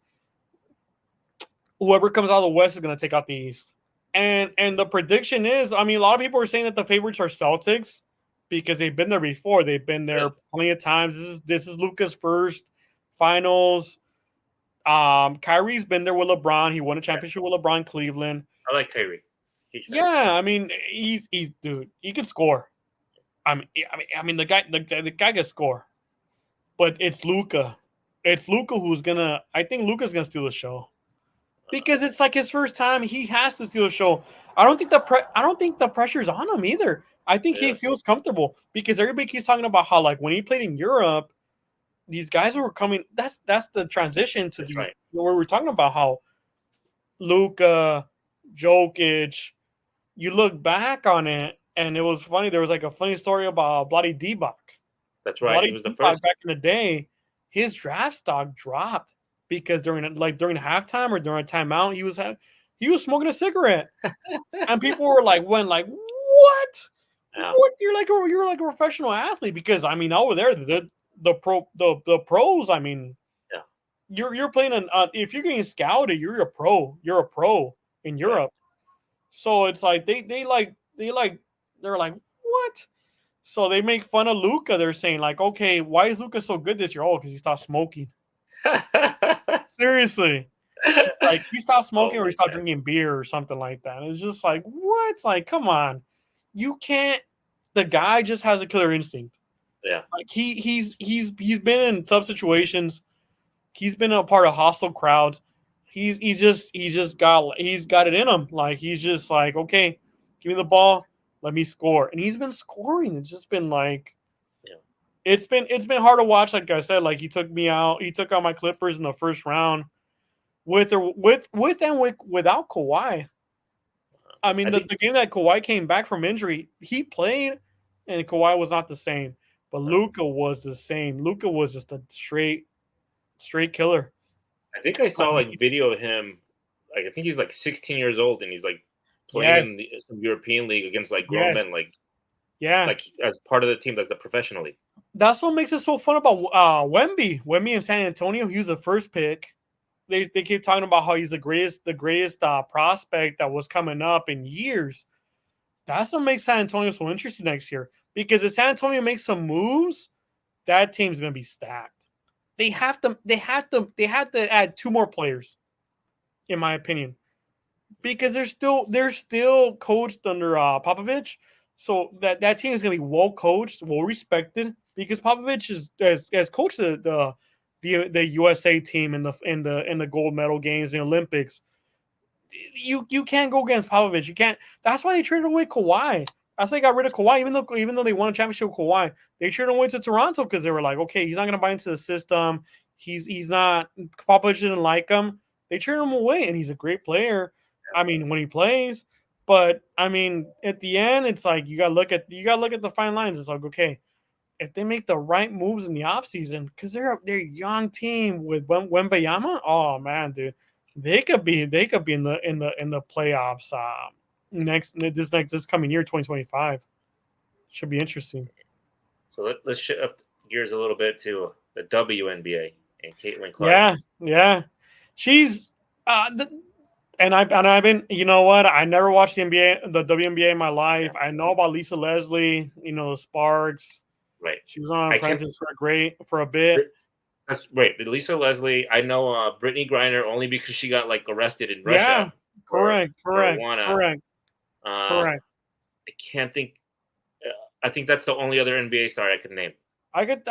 whoever comes out of the West is going to take out the East. And the prediction is, I mean, a lot of people are saying that the favorites are Celtics because they've been there before. They've been there plenty of times. This is Luka's first finals. Kyrie's been there with LeBron. He won a championship with LeBron Cleveland. I like Kyrie. Yeah, I mean, he's dude. He can score. I mean, the guy can score. But it's Luka. It's Luka who's gonna. I think Luka's gonna steal the show because it's like his first time. He has to steal the show. I don't think the pressure's on him either. I think he feels comfortable because everybody keeps talking about how like when he played in Europe, these guys were coming. That's the transition to these where we're talking about how Luka, Jokic. You look back on it, and it was funny. There was like a funny story about Bloody Divac. That's right. He was the first back in the day. His draft stock dropped because during halftime or during a timeout, he was smoking a cigarette, and people were like, "What? Yeah. What? You're like a professional athlete?" Because I mean, over there, the pros. I mean, you're playing if you're getting scouted, you're a pro. You're a pro in Europe. So it's like they're like what? So they make fun of Luka. They're saying like, okay, why is Luka so good this year? Oh, because he stopped smoking. Seriously, like he stopped smoking or he stopped drinking beer or something like that. And it's just like what? Like, come on, you can't. The guy just has a killer instinct. Yeah, like he's been in tough situations. He's been a part of hostile crowds. He's got it in him. Like he's just like, okay, give me the ball, let me score. And he's been scoring. It's just been like it's been hard to watch. Like I said, like he took out my Clippers in the first round without Kawhi. I mean, the game that Kawhi came back from injury, he played and Kawhi was not the same. But Luka was the same. Luka was just a straight killer. I think I saw like video of him. Like I think he's like 16 years old and he's like playing in some European league against like grown men, like as part of the team, like the professional league. That's what makes it so fun about Wemby. Wemby in San Antonio, he was the first pick. They keep talking about how he's the greatest prospect that was coming up in years. That's what makes San Antonio so interesting next year. Because if San Antonio makes some moves, that team's gonna be stacked. They had to add two more players, in my opinion, because they're still coached under Popovich, so that team is going to be well coached, well respected, because Popovich has coached the USA team in the gold medal games, the Olympics. You can't go against Popovich. You can't. That's why they traded away Kawhi. That's why they got rid of Kawhi, even though they won a championship with Kawhi. They traded away to Toronto because they were like, okay, he's not going to buy into the system. He's not. Popovich didn't like him. They traded him away, and he's a great player. I mean, when he plays, but I mean, at the end, it's like you got to look at the fine lines. It's like, okay, if they make the right moves in the offseason, because they're a young team with Wembayama, oh man, dude, they could be in the playoffs this coming year, 2025. Should be interesting. So let's shift gears a little bit to the WNBA and Caitlin Clark. Yeah, she's and I've been, you know what? I never watched the WNBA in my life. I know about Lisa Leslie, the Sparks. Right. She was on Apprentice for a bit. That's right. Lisa Leslie. I know Brittany Griner only because she got like arrested in Yeah, Russia for correct, correct, marijuana. correct, correct. I can't think. I think that's the only other NBA star I can name. I could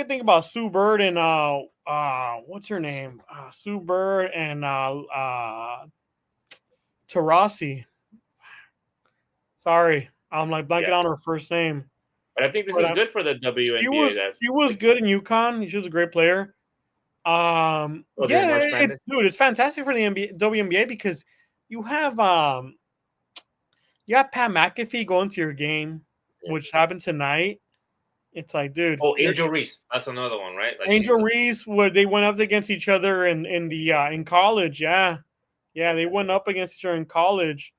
think about Sue Bird and what's her name? Sue Bird and Tarasi. Sorry, I'm like blanking Yeah, on her first name. but I think this But is good for the WNBA. That she was like, good in UConn. She was a great player. was it Yeah, March Madness? it's fantastic for the WNBA because you have um you have Pat McAfee going to your game, Yeah. which happened tonight. It's like, dude, Oh, Angel Reese. That's another one, right? Like she's Angel Reese, where they went up against each other in college. Yeah, yeah, they went up against each other in college,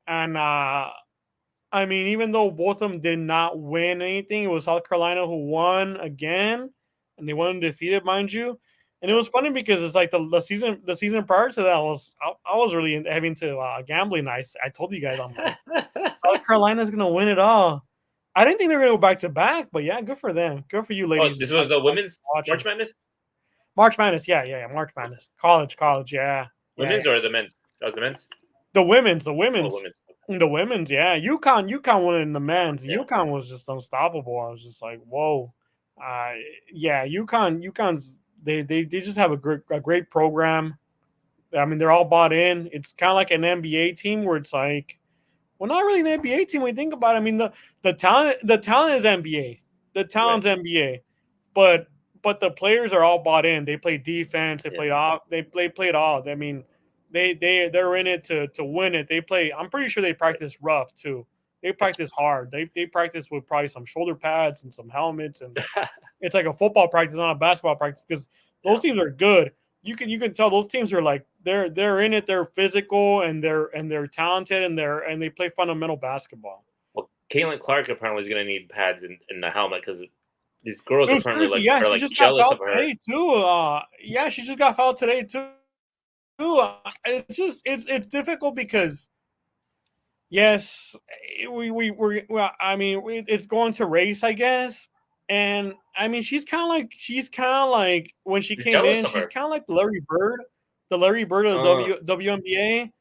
and I mean, even though both of them did not win anything, it was South Carolina who won again, and they went undefeated, mind you. And it yeah. was funny because it's like the season prior to that I was really having to gambling. I told you guys I'm like South Carolina's gonna win it all. I didn't think they were gonna go back to back, but yeah, good for them. Good for you, Oh, ladies. this was the women's Watching March Madness. March Madness, yeah, March Madness, college, yeah. Women's or the men's? That was the men's. The women's, Oh, women's. yeah. UConn won in the men's. Yeah. UConn was just unstoppable. I was just like, whoa. Uh, yeah, UConn's they just have a great program. I mean, they're all bought in. It's kind of like an NBA team where it's like, well, not really an NBA team when you think about it. I mean, the talent is NBA. The Right. talent's NBA, but the players are all bought in. They play defense. They Yeah. play off. Play it all. I mean, they're in it to win it. They play. I'm pretty sure they practice rough too. They practice hard. They practice with probably some shoulder pads and some helmets, and it's like a football practice, not a basketball practice, because Yeah. those teams are good. You can tell those teams are like they're in it. They're physical and they're talented and they play fundamental basketball. Well, Caitlin Clark apparently is going to need pads in the helmet because these girls Dude, apparently seriously, like yeah, are she like just got jealous fouled of her. today too. Yeah, she just got fouled today too. It's just it's difficult because yes, well, I mean, it's going to race, I guess. And I mean, she's kind of like when she She's came jealous in, of she's her. kind of like the Larry Bird of the WNBA,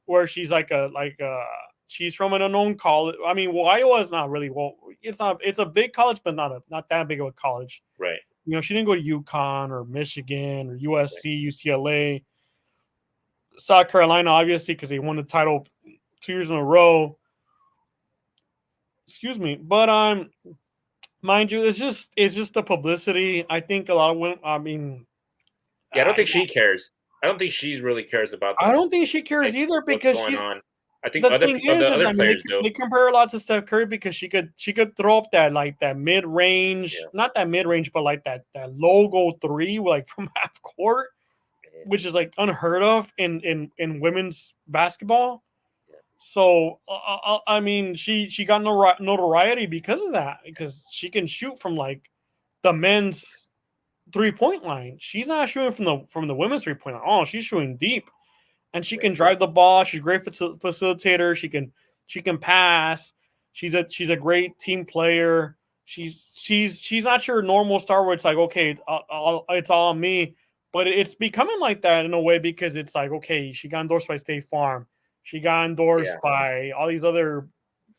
where she's she's from an unknown college. I mean, well, Iowa is not really well. It's a big college, but not that big of a college. Right. You know, she didn't go to UConn or Michigan or Right. USC, UCLA, South Carolina, obviously, because they won the title 2 years in a row. Excuse me, but mind you, it's just the publicity. I think a lot of women. I mean, Yeah, I don't think yeah, she cares. I don't think she's really cares about I don't think she cares like either what's because going she's on. I think the thing the is other I mean players do. they compare her a lot to Steph Curry because she could throw up that like that mid range, Yeah. not that mid range, but like that logo three like from half court, Yeah. which is like unheard of in women's basketball. Yeah. So I mean, she got notoriety because of that because she can shoot from like the men's 3 point line. She's not shooting from the women's 3 point line. Oh, she's shooting deep, and she Right. can drive the ball. She's a great facilitator. She can pass. She's a great team player. She's not your normal star where it's like okay, it's all on me, but it's becoming like that in a way because it's like okay, she got endorsed by State Farm. She got Yeah. endorsed by all these other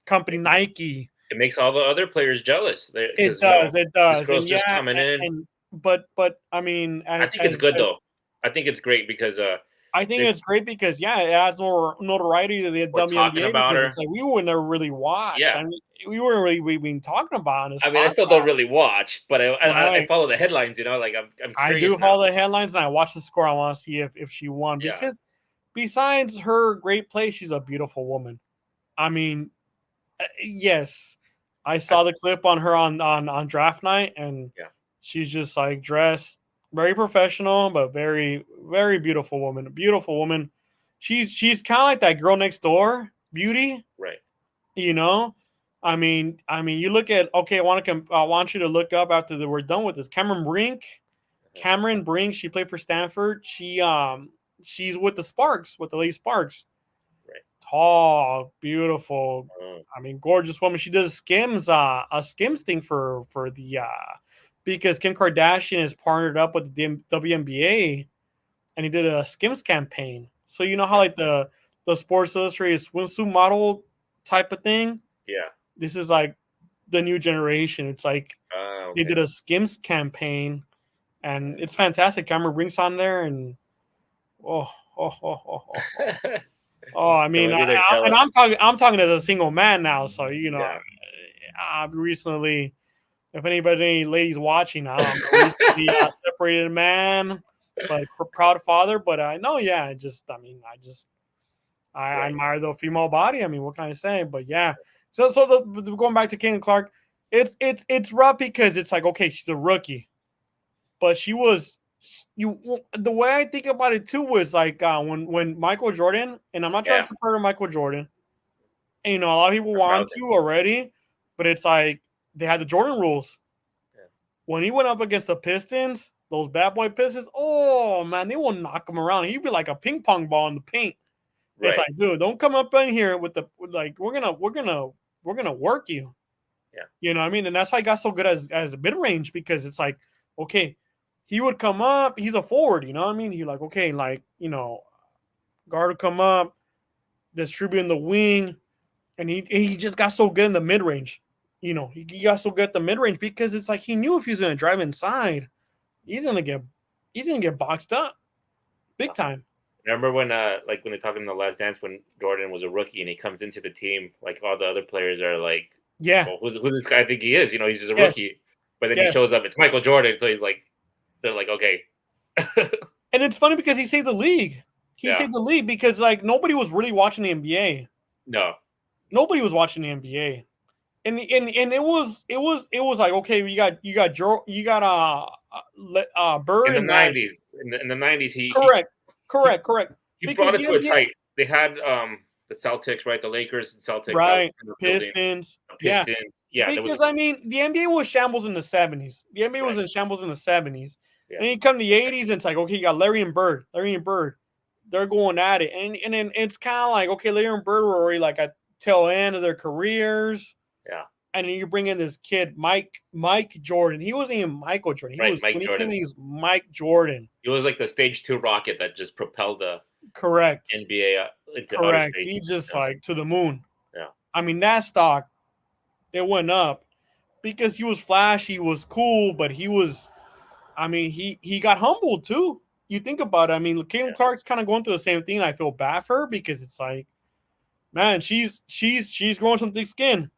company, It, Nike. it makes all the other players jealous It because does, it this does, girl's and just yeah, coming in. and but I mean, I think it's good though. I think it's great because I think they, it's great because yeah, it adds more notoriety to the we're talking WNBA about because it's her. like we would never really watch. Yeah. I mean, we weren't really we been talking about on this I mean, I podcast, still don't really watch, but I right? follow the headlines. Like I'm I curious do now. follow the headlines and I watch the score. I want to see if she won Yeah. because besides her great play, she's a beautiful woman. I mean, yes, I I, saw the clip on her on draft night, and yeah. she's just like dressed very professional, but very beautiful woman. A beautiful woman. She's kind of like that girl next door, beauty. Right. You know, you look at okay. I want you to look up after we're done with this. Cameron Brink. Uh-huh. Cameron Brink. She played for Stanford. She's with the Sparks, with the Lee Sparks. Right. Tall, beautiful. Oh. I mean, gorgeous woman. She does skims, a skims thing for the because Kim Kardashian is partnered up with the WNBA, and he did a Skims campaign. So you know how like the Sports Illustrated swimsuit model type of thing. Yeah. This is like the new generation. It's like they Okay. did a Skims campaign, and it's fantastic. Cameron Brink's on there, and oh, oh, oh, oh, oh, oh. Oh, I So mean, maybe they're and jealous. I'm talking as a single man now, so you know, Yeah. I've recently, if anybody, any ladies watching, I'm a recently separated man, but proud father. But I know, yeah, I Right. admire the female body. I mean, what can I say? But yeah, so going back to Caitlin Clark, it's rough because it's like, okay, she's a rookie, but she was the way I think about it too was like when Michael Jordan, and I'm not trying Yeah. to compare to Michael Jordan, and, you know, a lot of people That's what I was want to thinking. already, but it's like they had the Jordan rules. Yeah. When he went up against the Pistons, those bad boy Pistons, oh man, they will knock him around. He'd be like a ping pong ball in the paint. It's Right. like, dude, don't come up in here with like we're gonna work you. Yeah. You know what I mean? And that's why he got so good as a mid range, because it's like, okay, he would come up, he's a forward, you know what I mean? He like, okay, like, you know, guard would come up, distribute in the wing, and he just got so good in the mid range. You know, he got so good at the mid range because it's like he knew if he was gonna drive inside, he's gonna get boxed up big Yeah. time. Remember when like when they're talking in the Last Dance when Jordan was a rookie and he comes into the team, like all the other players are like, Yeah, well, who's this guy? I think he is. You know, he's just a yeah, rookie. But then he yeah. shows up. It's Michael Jordan. So he's like, they're like, okay. And it's funny because he saved the league. He Yeah. saved the league because like nobody was really watching the NBA. No. Nobody was watching the NBA. And it was like, okay, Bird In the and Magic. '90s, in the '90s, Correct, he correct, correct. he Because brought it the to a NBA, tight. They had the Celtics, right? The Lakers and Celtics out right, in the building. Pistons, The yeah. Pistons. Yeah, there was. Because I mean, the NBA was shambles in the '70s. The NBA was Right. in shambles in the '70s, Yeah. and then you come to the '80s, and it's like, okay, you got Larry and Bird, they're going at it, and then it's kind of like, okay, Larry and Bird were already like at tail end of their careers. Yeah. And then you bring in this kid, Mike Jordan. He wasn't even Michael Jordan. He Right. was Mike when he came Jordan. in, he was Mike Jordan. He was like the stage 2 rocket that just propelled the Correct. NBA into outer Correct. space. He's just Yeah. like to the moon. Yeah. I mean, that stock, it went up because he was flashy, was cool, but he was, I mean, he got humbled too. You think about it. I mean, Caitlin Yeah. Clark's kind of going through the same thing. I feel bad for her because it's like, man, she's growing some thick skin.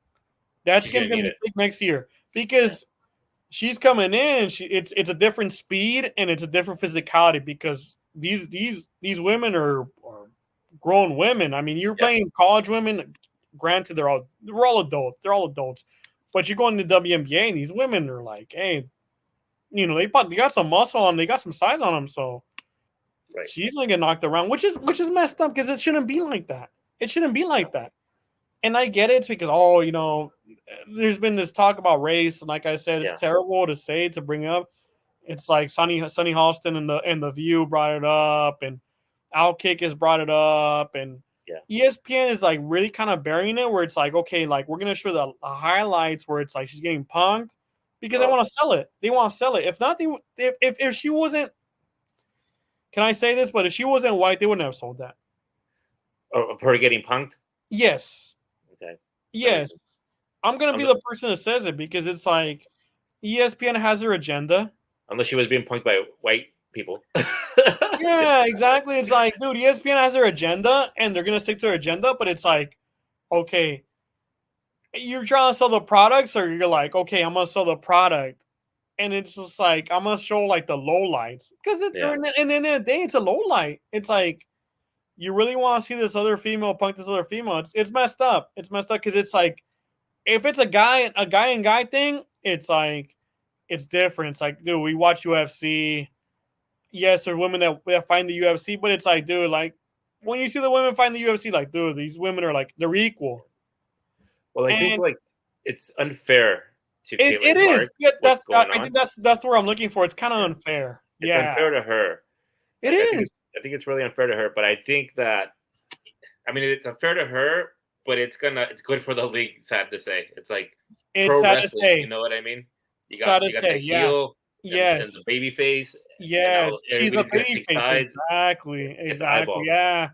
That She's skin's gonna gonna need be it. thick next year Yeah. because she's coming in and it's a different speed and it's a different physicality because these women are grown women. I mean, you're Yeah. playing college women. Granted, they're all adults. They're all adults. But you go into the WNBA and these women are like, hey, you know, they got some muscle on them, they got some size on them. So Right. she's gonna get knocked around, which is messed up because it shouldn't be like that. It shouldn't be Yeah. like that. And I get it, it's because, oh, you know, there's been this talk about race, and like I said, it's Yeah. terrible to say, to bring up. It's like Sunny Halston and the View brought it up, and Outkick has brought it up, and Yeah. ESPN is like really kind of burying it, where it's like, okay, like we're gonna show the highlights where it's like she's getting punked because they Oh, want to sell it. They want to sell it. If not, if she wasn't, can I say this? But if she wasn't white, they wouldn't have sold that. of her getting punked. Okay. That makes Yes, sense. I'm gonna be Unless, the person that says it because it's like ESPN has their agenda. unless she was being punked by white people. Yeah, exactly. It's like, dude, ESPN has their agenda and they're gonna stick to their agenda, but it's like, okay, you're trying to sell the products, or you're like, okay, I'm gonna sell the product. And it's just like I'm gonna show like the low lights. Because Yeah. and then in the day it's a low light. It's like you really want to see this other female punk this other female. It's messed up. It's messed up because it's like if it's a guy and guy thing, it's like it's different. It's like, dude, we watch UFC. Yes, there's women that find the UFC, but it's like, dude, like when you see the women find the UFC, like, dude, these women are like they're equal. Well, I think And like it's unfair to it Caitlin is. Clark Yeah, what's going I on. think that's where I'm looking for. It's kind of Yeah. unfair. It's Yeah, unfair to her. it I think is. it's really unfair to her. But I think that it's unfair to her, but it's good for the league. Sad to say, it's like It's pro sad to wrestling. You say. know what I mean? Sad to you got the say, yeah. heel and the Yes. baby face, and now Yes. She's a everybody's gonna baby take face. sides. Exactly. Get the Exactly. eyeballs. Yeah.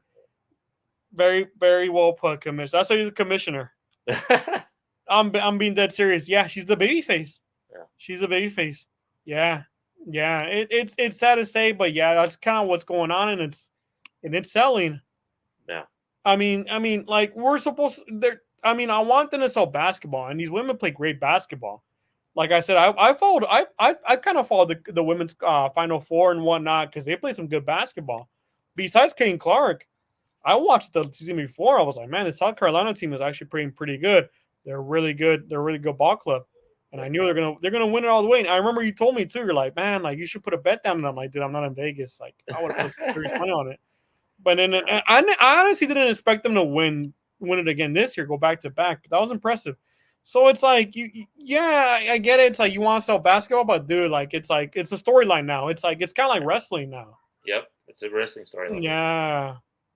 Very, very well put, Commissioner. That's why you're the commissioner. Yeah. I'm being dead serious. Yeah, she's the baby face. She's the baby face. Yeah. Yeah. It's sad to say, but yeah, that's kind of what's going on, and it's selling. Yeah. I mean, like we're supposed there. I mean, I want them to sell basketball, and these women play great basketball. Like I said, I followed. I kind of followed the women's Final Four and whatnot because they play some good basketball. Besides Kane Clark, I watched the season before. I was like, man, the South Carolina team is actually pretty good. They're really good. They're a really good ball club, and I knew they're gonna win it all the way. And I remember you told me too. You're like, man, like you should put a bet down. And I'm like, dude, I'm not in Vegas. Like I would have put some serious money on it. But then Yeah. I honestly didn't expect them to win it again this year, go back to back. But that was impressive. So it's like yeah, I get it. It's like you want to sell basketball, but dude, like it's a storyline now. It's like it's kind of like wrestling now. Yep. It's a wrestling storyline. Yeah,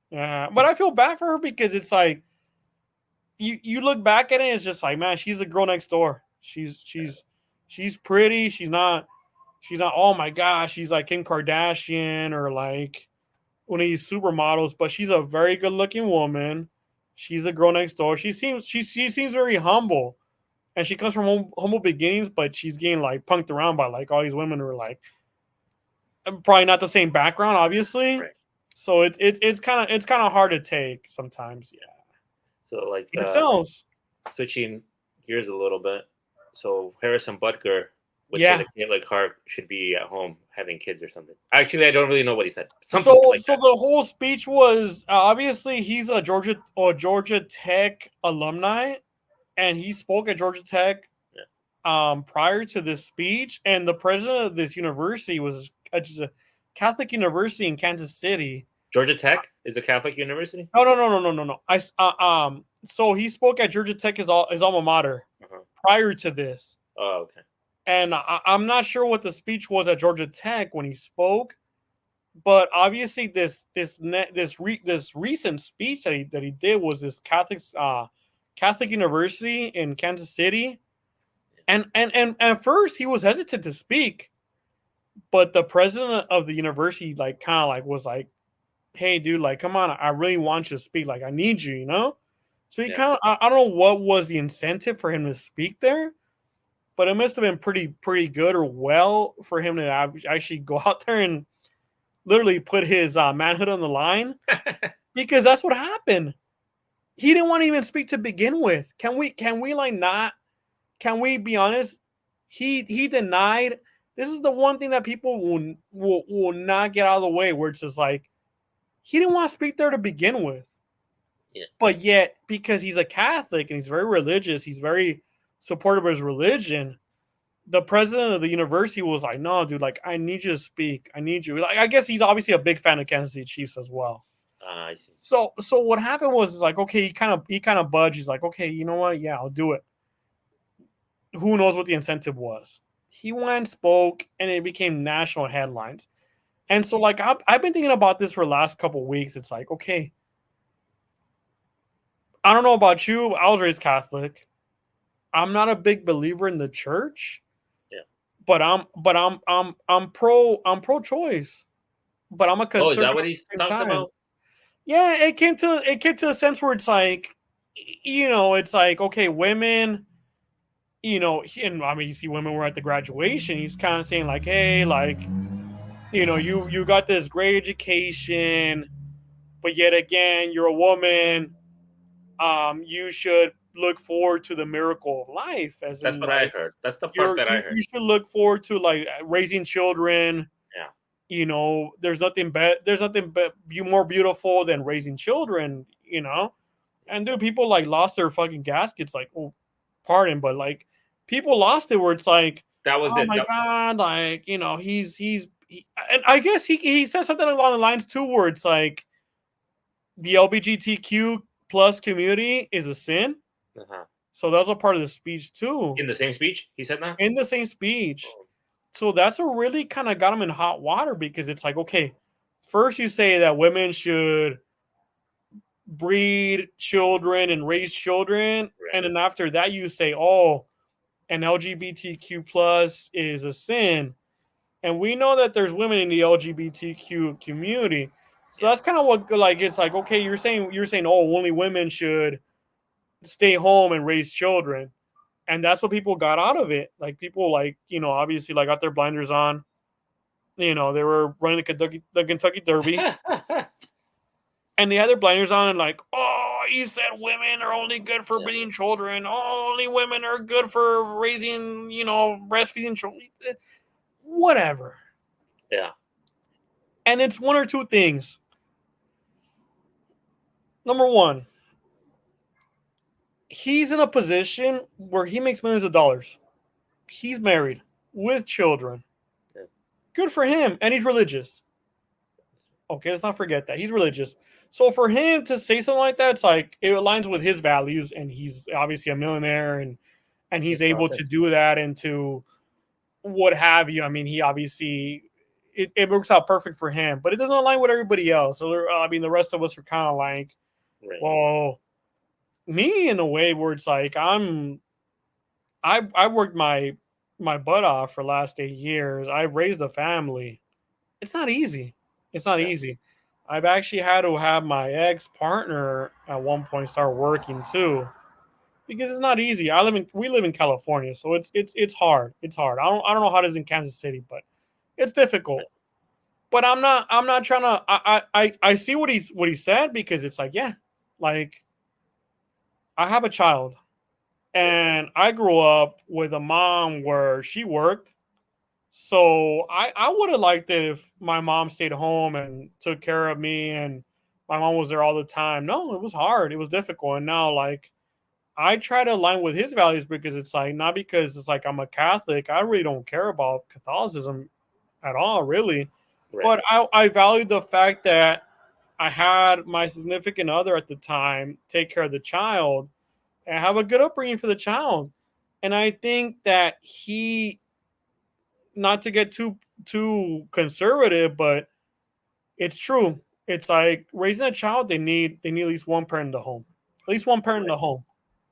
yeah. But I feel bad for her because it's like you look back at it, and it's just like man, she's the girl next door. She's pretty. She's not. Oh my gosh, she's like Kim Kardashian or like one of these supermodels, but she's a very good looking woman. She's a girl next door. She seems very humble, and she comes from humble beginnings, but she's getting like punked around by like all these women who are like probably not the same background, obviously. Right. So it's kind of hard to take sometimes. Yeah, So like but it sells. switching gears a little bit. So Harrison Butker would say Yeah. that Caitlin Clark should be at home having kids or something. Actually, I don't really know what he said. Something So like so that. the whole speech was obviously he's a Georgia Tech alumni, and he spoke at Georgia Tech prior to this speech, and the president of this university was just a Catholic university in Kansas City. Georgia Tech is a Catholic university. No. So he spoke at Georgia Tech, his alma mater, prior to this, Oh, okay. and I'm not sure what the speech was at Georgia Tech when he spoke, but obviously this recent speech that he did was this Catholic university in Kansas City. And at first he was hesitant to speak, but the president of the university like kind of like was like, "Hey, dude, like, come on, I really want you to speak. Like, I need you, you know." So he Yeah. kind of I don't know what was the incentive for him to speak there, but it must have been pretty good or well for him to actually go out there and literally put his manhood on the line because that's what happened. He didn't want to even speak to begin with. Can we like not? Can we be honest? He denied. This is the one thing that people will not get out of the way. Where it's just like he didn't want to speak there to begin with, Yeah. but yet because he's a Catholic and he's very religious, he's very supportive of his religion. The president of the university was like, "No, dude, like I need you to speak. I need you." Like I guess he's obviously a big fan of Kansas City Chiefs as well. I see. So what happened was like, okay, he kind of budged. He's like, okay, you know what? Yeah, I'll do it. Who knows what the incentive was? He went, spoke, and it became national headlines. And so, like, I've been thinking about this for the last couple of weeks. It's like, okay, I don't know about you. But I was raised Catholic. I'm not a big believer in the church. Yeah. But I'm pro-choice. But I'm a Oh, is that conservative what at he's the same talking time. about? Yeah, it came to a sense where it's like, it's like okay, women. And I mean, you see women were at the graduation. He's kind of saying like, hey, like, you got this great education, but yet again, you're a woman. You should look forward to the miracle of life, as That's in what I like heard. That's the part you're that I you, heard. you should look forward to like raising children. Yeah. There's nothing but you more beautiful than raising children. And dude, people like lost their fucking gaskets. Like, oh, pardon, but like people lost it where it's like, That was oh it. my god, like and I guess he said something along the lines too, where it's like the LGBTQ plus community is a sin. Uh-huh. So that was a part of the speech too, In the same speech, he said that. in the same speech. So that's what really kind of got him in hot water because it's like, okay, first you say that women should breed children and raise children, Right. and then after that you say, oh, and LGBTQ plus is a sin, and we know that there's women in the LGBTQ community. So Yeah. that's kind of what like it's like. Okay, you're saying oh only women should stay home and raise children, and that's what people got out of it. Like people like obviously like got their blinders on. They were running the Kentucky Derby, and they had their blinders on and like, oh, he said women are only good for Yeah. breeding children. Oh, only women are good for raising, breastfeeding children. Whatever. Yeah. And it's one or two things. Number one, he's in a position where he makes millions of dollars. He's married with children. Yeah. Good for him. And he's religious. Okay, let's not forget that. He's religious. So for him to say something like that, it's like it aligns with his values, and he's obviously a millionaire and he's It's able awesome. to do that and to what have you. I mean, he obviously it works out perfect for him, but it doesn't align with everybody else. So I mean, the rest of us are kind of like, Right. well, me in a way where it's like I worked my butt off for the last 8 years. I raised a family. It's not easy. It's not Yeah. easy. I've actually had to have my ex partner at one point start working too, because it's not easy. We live in California, so it's hard. It's hard. I don't know how it is in Kansas City, but it's difficult. Right. But I'm not trying to. I see what he said, because it's like, yeah, like I have a child, Yeah. and I grew up with a mom where she worked. So I would have liked it if my mom stayed home and took care of me, and my mom was there all the time. No, it was hard. It was difficult. And now like I try to align with his values, because it's like not because it's like I'm a Catholic. I really don't care about Catholicism at all, really. Right. But I value the fact that I had my significant other at the time take care of the child and have a good upbringing for the child. And I think that he, not to get too conservative, but it's true. It's like raising a child. They need at least one parent in the home, at least one parent in Right. the home.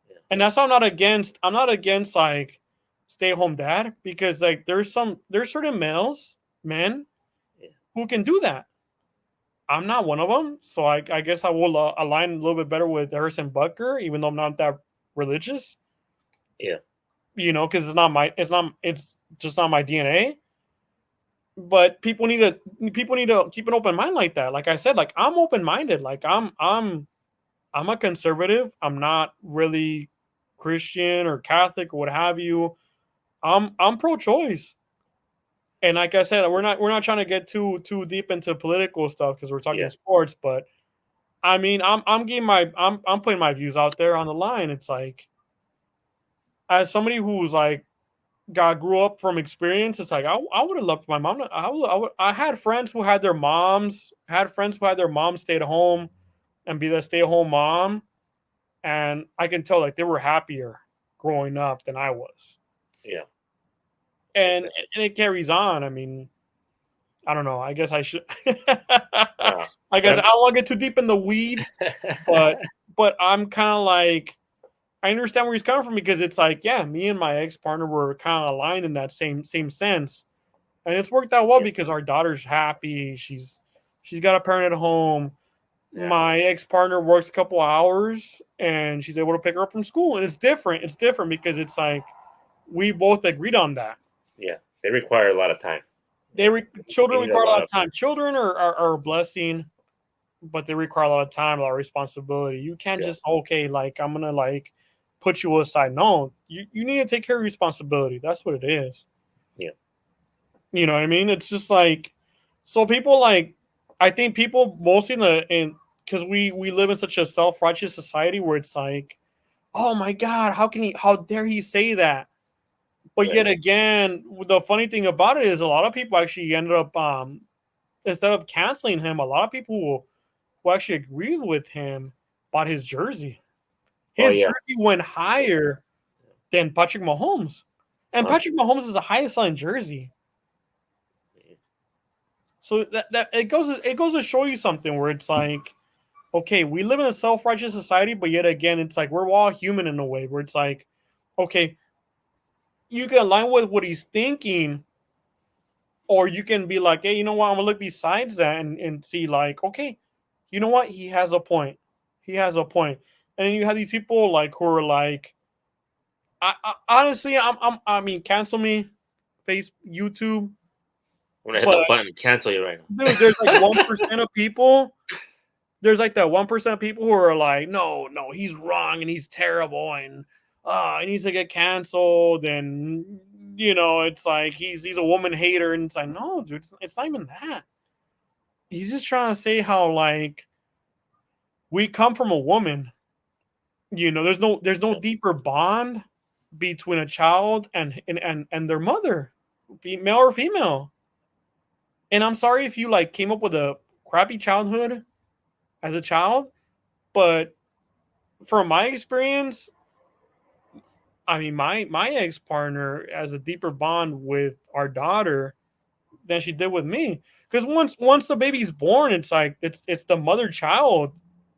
Yeah. And that's why I'm not against. I'm not against like stay home dad, because like there's certain men Yeah. who can do that. I'm not one of them, so I guess I will align a little bit better with Harrison Butker, even though I'm not that religious. Yeah. Because it's just not my DNA. But people need to keep an open mind like that. Like I said, like I'm open minded. Like I'm a conservative. I'm not really Christian or Catholic or what have you. I'm pro choice. And like I said, we're not trying to get too deep into political stuff because we're talking Yeah. sports, but I mean, I'm putting my views out there on the line. It's like, as somebody who's like grew up from experience, it's like I would have loved my mom. I had friends who had their moms stay at home and be the stay at home mom, and I can tell like they were happier growing up than I was, Yeah. and Exactly. and it carries on. I mean, I don't know. I guess I should. Uh, I but guess I don't want to get too deep in the weeds, but I'm kind of like, I understand where he's coming from, because it's like, yeah, me and my ex partner were kind of aligned in that same sense, and it's worked out well Yeah. because our daughter's happy. She's got a parent at home. Yeah. My ex partner works a couple hours, and she's able to pick her up from school, and it's different. It's different because it's like we both agreed on that. Yeah. They require a lot of time. Children You need a require a lot lot of of. time. Children are a blessing, but they require a lot of time, a lot of responsibility. You can't Yeah. just, okay, like I'm gonna like put you aside. No, you need to take care of responsibility. That's what it is. Yeah. You know what I mean? It's just like, so people like, I think people mostly in because we live in such a self righteous society where it's like, oh my god, how dare he say that? But Right. yet again, the funny thing about it is a lot of people actually ended up instead of canceling him, a lot of people who actually agreed with him bought his jersey. Oh His yeah. jersey went Yeah. higher than Patrick Mahomes, and Huh. Patrick Mahomes is the highest selling jersey. So that it goes to show you something where it's like, okay, we live in a self righteous society, but yet again, it's like we're all human in a way where it's like, okay, you can align with what he's thinking, or you can be like, hey, you know what? I'm gonna look besides that and see, like, okay, you know what? He has a point. He has a point. And then you have these people like who are like, I honestly, I mean, cancel me, face YouTube, I'm gonna hit the but button and cancel you right dude, there's like now. 1% of people. There's like that 1% of people who are like, no, no, he's wrong and he's terrible and he needs to get canceled and it's like he's a woman hater and it's like no, dude, it's not even that. He's just trying to say how like we come from a woman. There's no deeper bond between a child and their mother, male or female. And I'm sorry if you like came up with a crappy childhood as a child, but from my experience, I mean, my ex partner has a deeper bond with our daughter than she did with me. Because once the baby's born, it's like it's the mother child.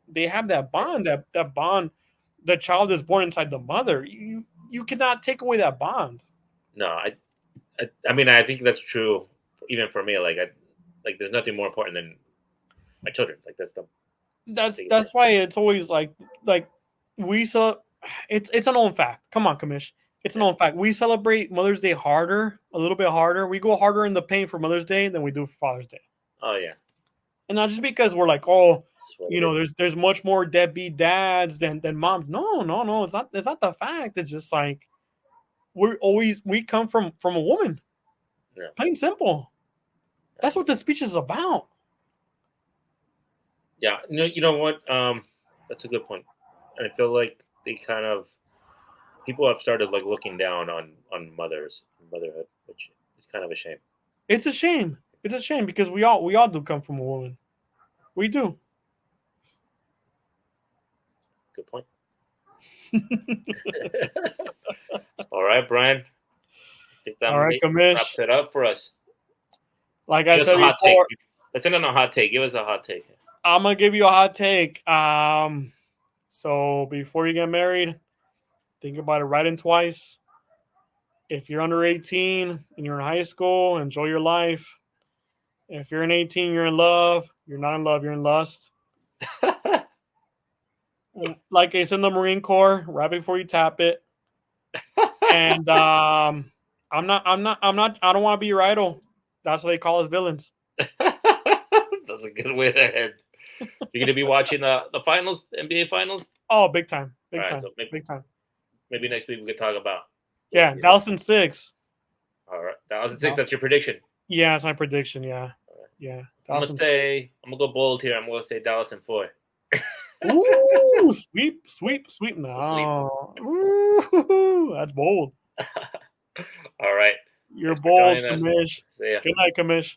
They have that bond. That bond. The child is born inside the mother. You cannot take away that bond. No, I mean, I think that's true even for me. Like there's nothing more important than my children. Like that's the That's why it's always like we saw. It's an known fact. Come on, Kamish. It's a known fact. We celebrate Mother's Day harder, a little bit harder. We go harder in the paint for Mother's Day than we do for Father's Day. Oh yeah. And not just because we're like, oh, That's what it is. there's much more deadbeat dads than moms. No, no, no. It's not the fact. It's just like we come from a woman. Yeah. Plain and simple. That's what the speech is about. Yeah. You know what? That's a good point. And I feel like they kind of people have started like looking down on motherhood, which is kind of a shame. It's a shame. It's a shame because we all do come from a woman. We do. Good point. All right, Brian. I think that All right, Kamish. wraps it up for us. Like I Give us said a hot take. before, Let's end on a hot take. Give us a hot take. I'm gonna give you a hot take. So before you get married, think about it right and twice. If you're under 18 and you're in high school, enjoy your life. If you're in 18, you're in love. You're not in love, you're in lust. Like it's in the Marine Corps, right before you tap it. And I don't want to be your idol. That's what they call us villains. That's a good way to end. You're going to be watching the finals, NBA finals? Oh, big time. Big All right, time. so Big time. maybe next week we could talk about. Yeah, Dallas in 6. All right, 2006. That's your prediction. Yeah, that's my prediction. Yeah. Right. Yeah. I'm gonna go bold here. I'm gonna say Dallas in 4. Ooh, sweep. No. Ooh, that's bold. All right. You're Thanks for bold, joining us. Kamish. See ya. Good night, Kamish.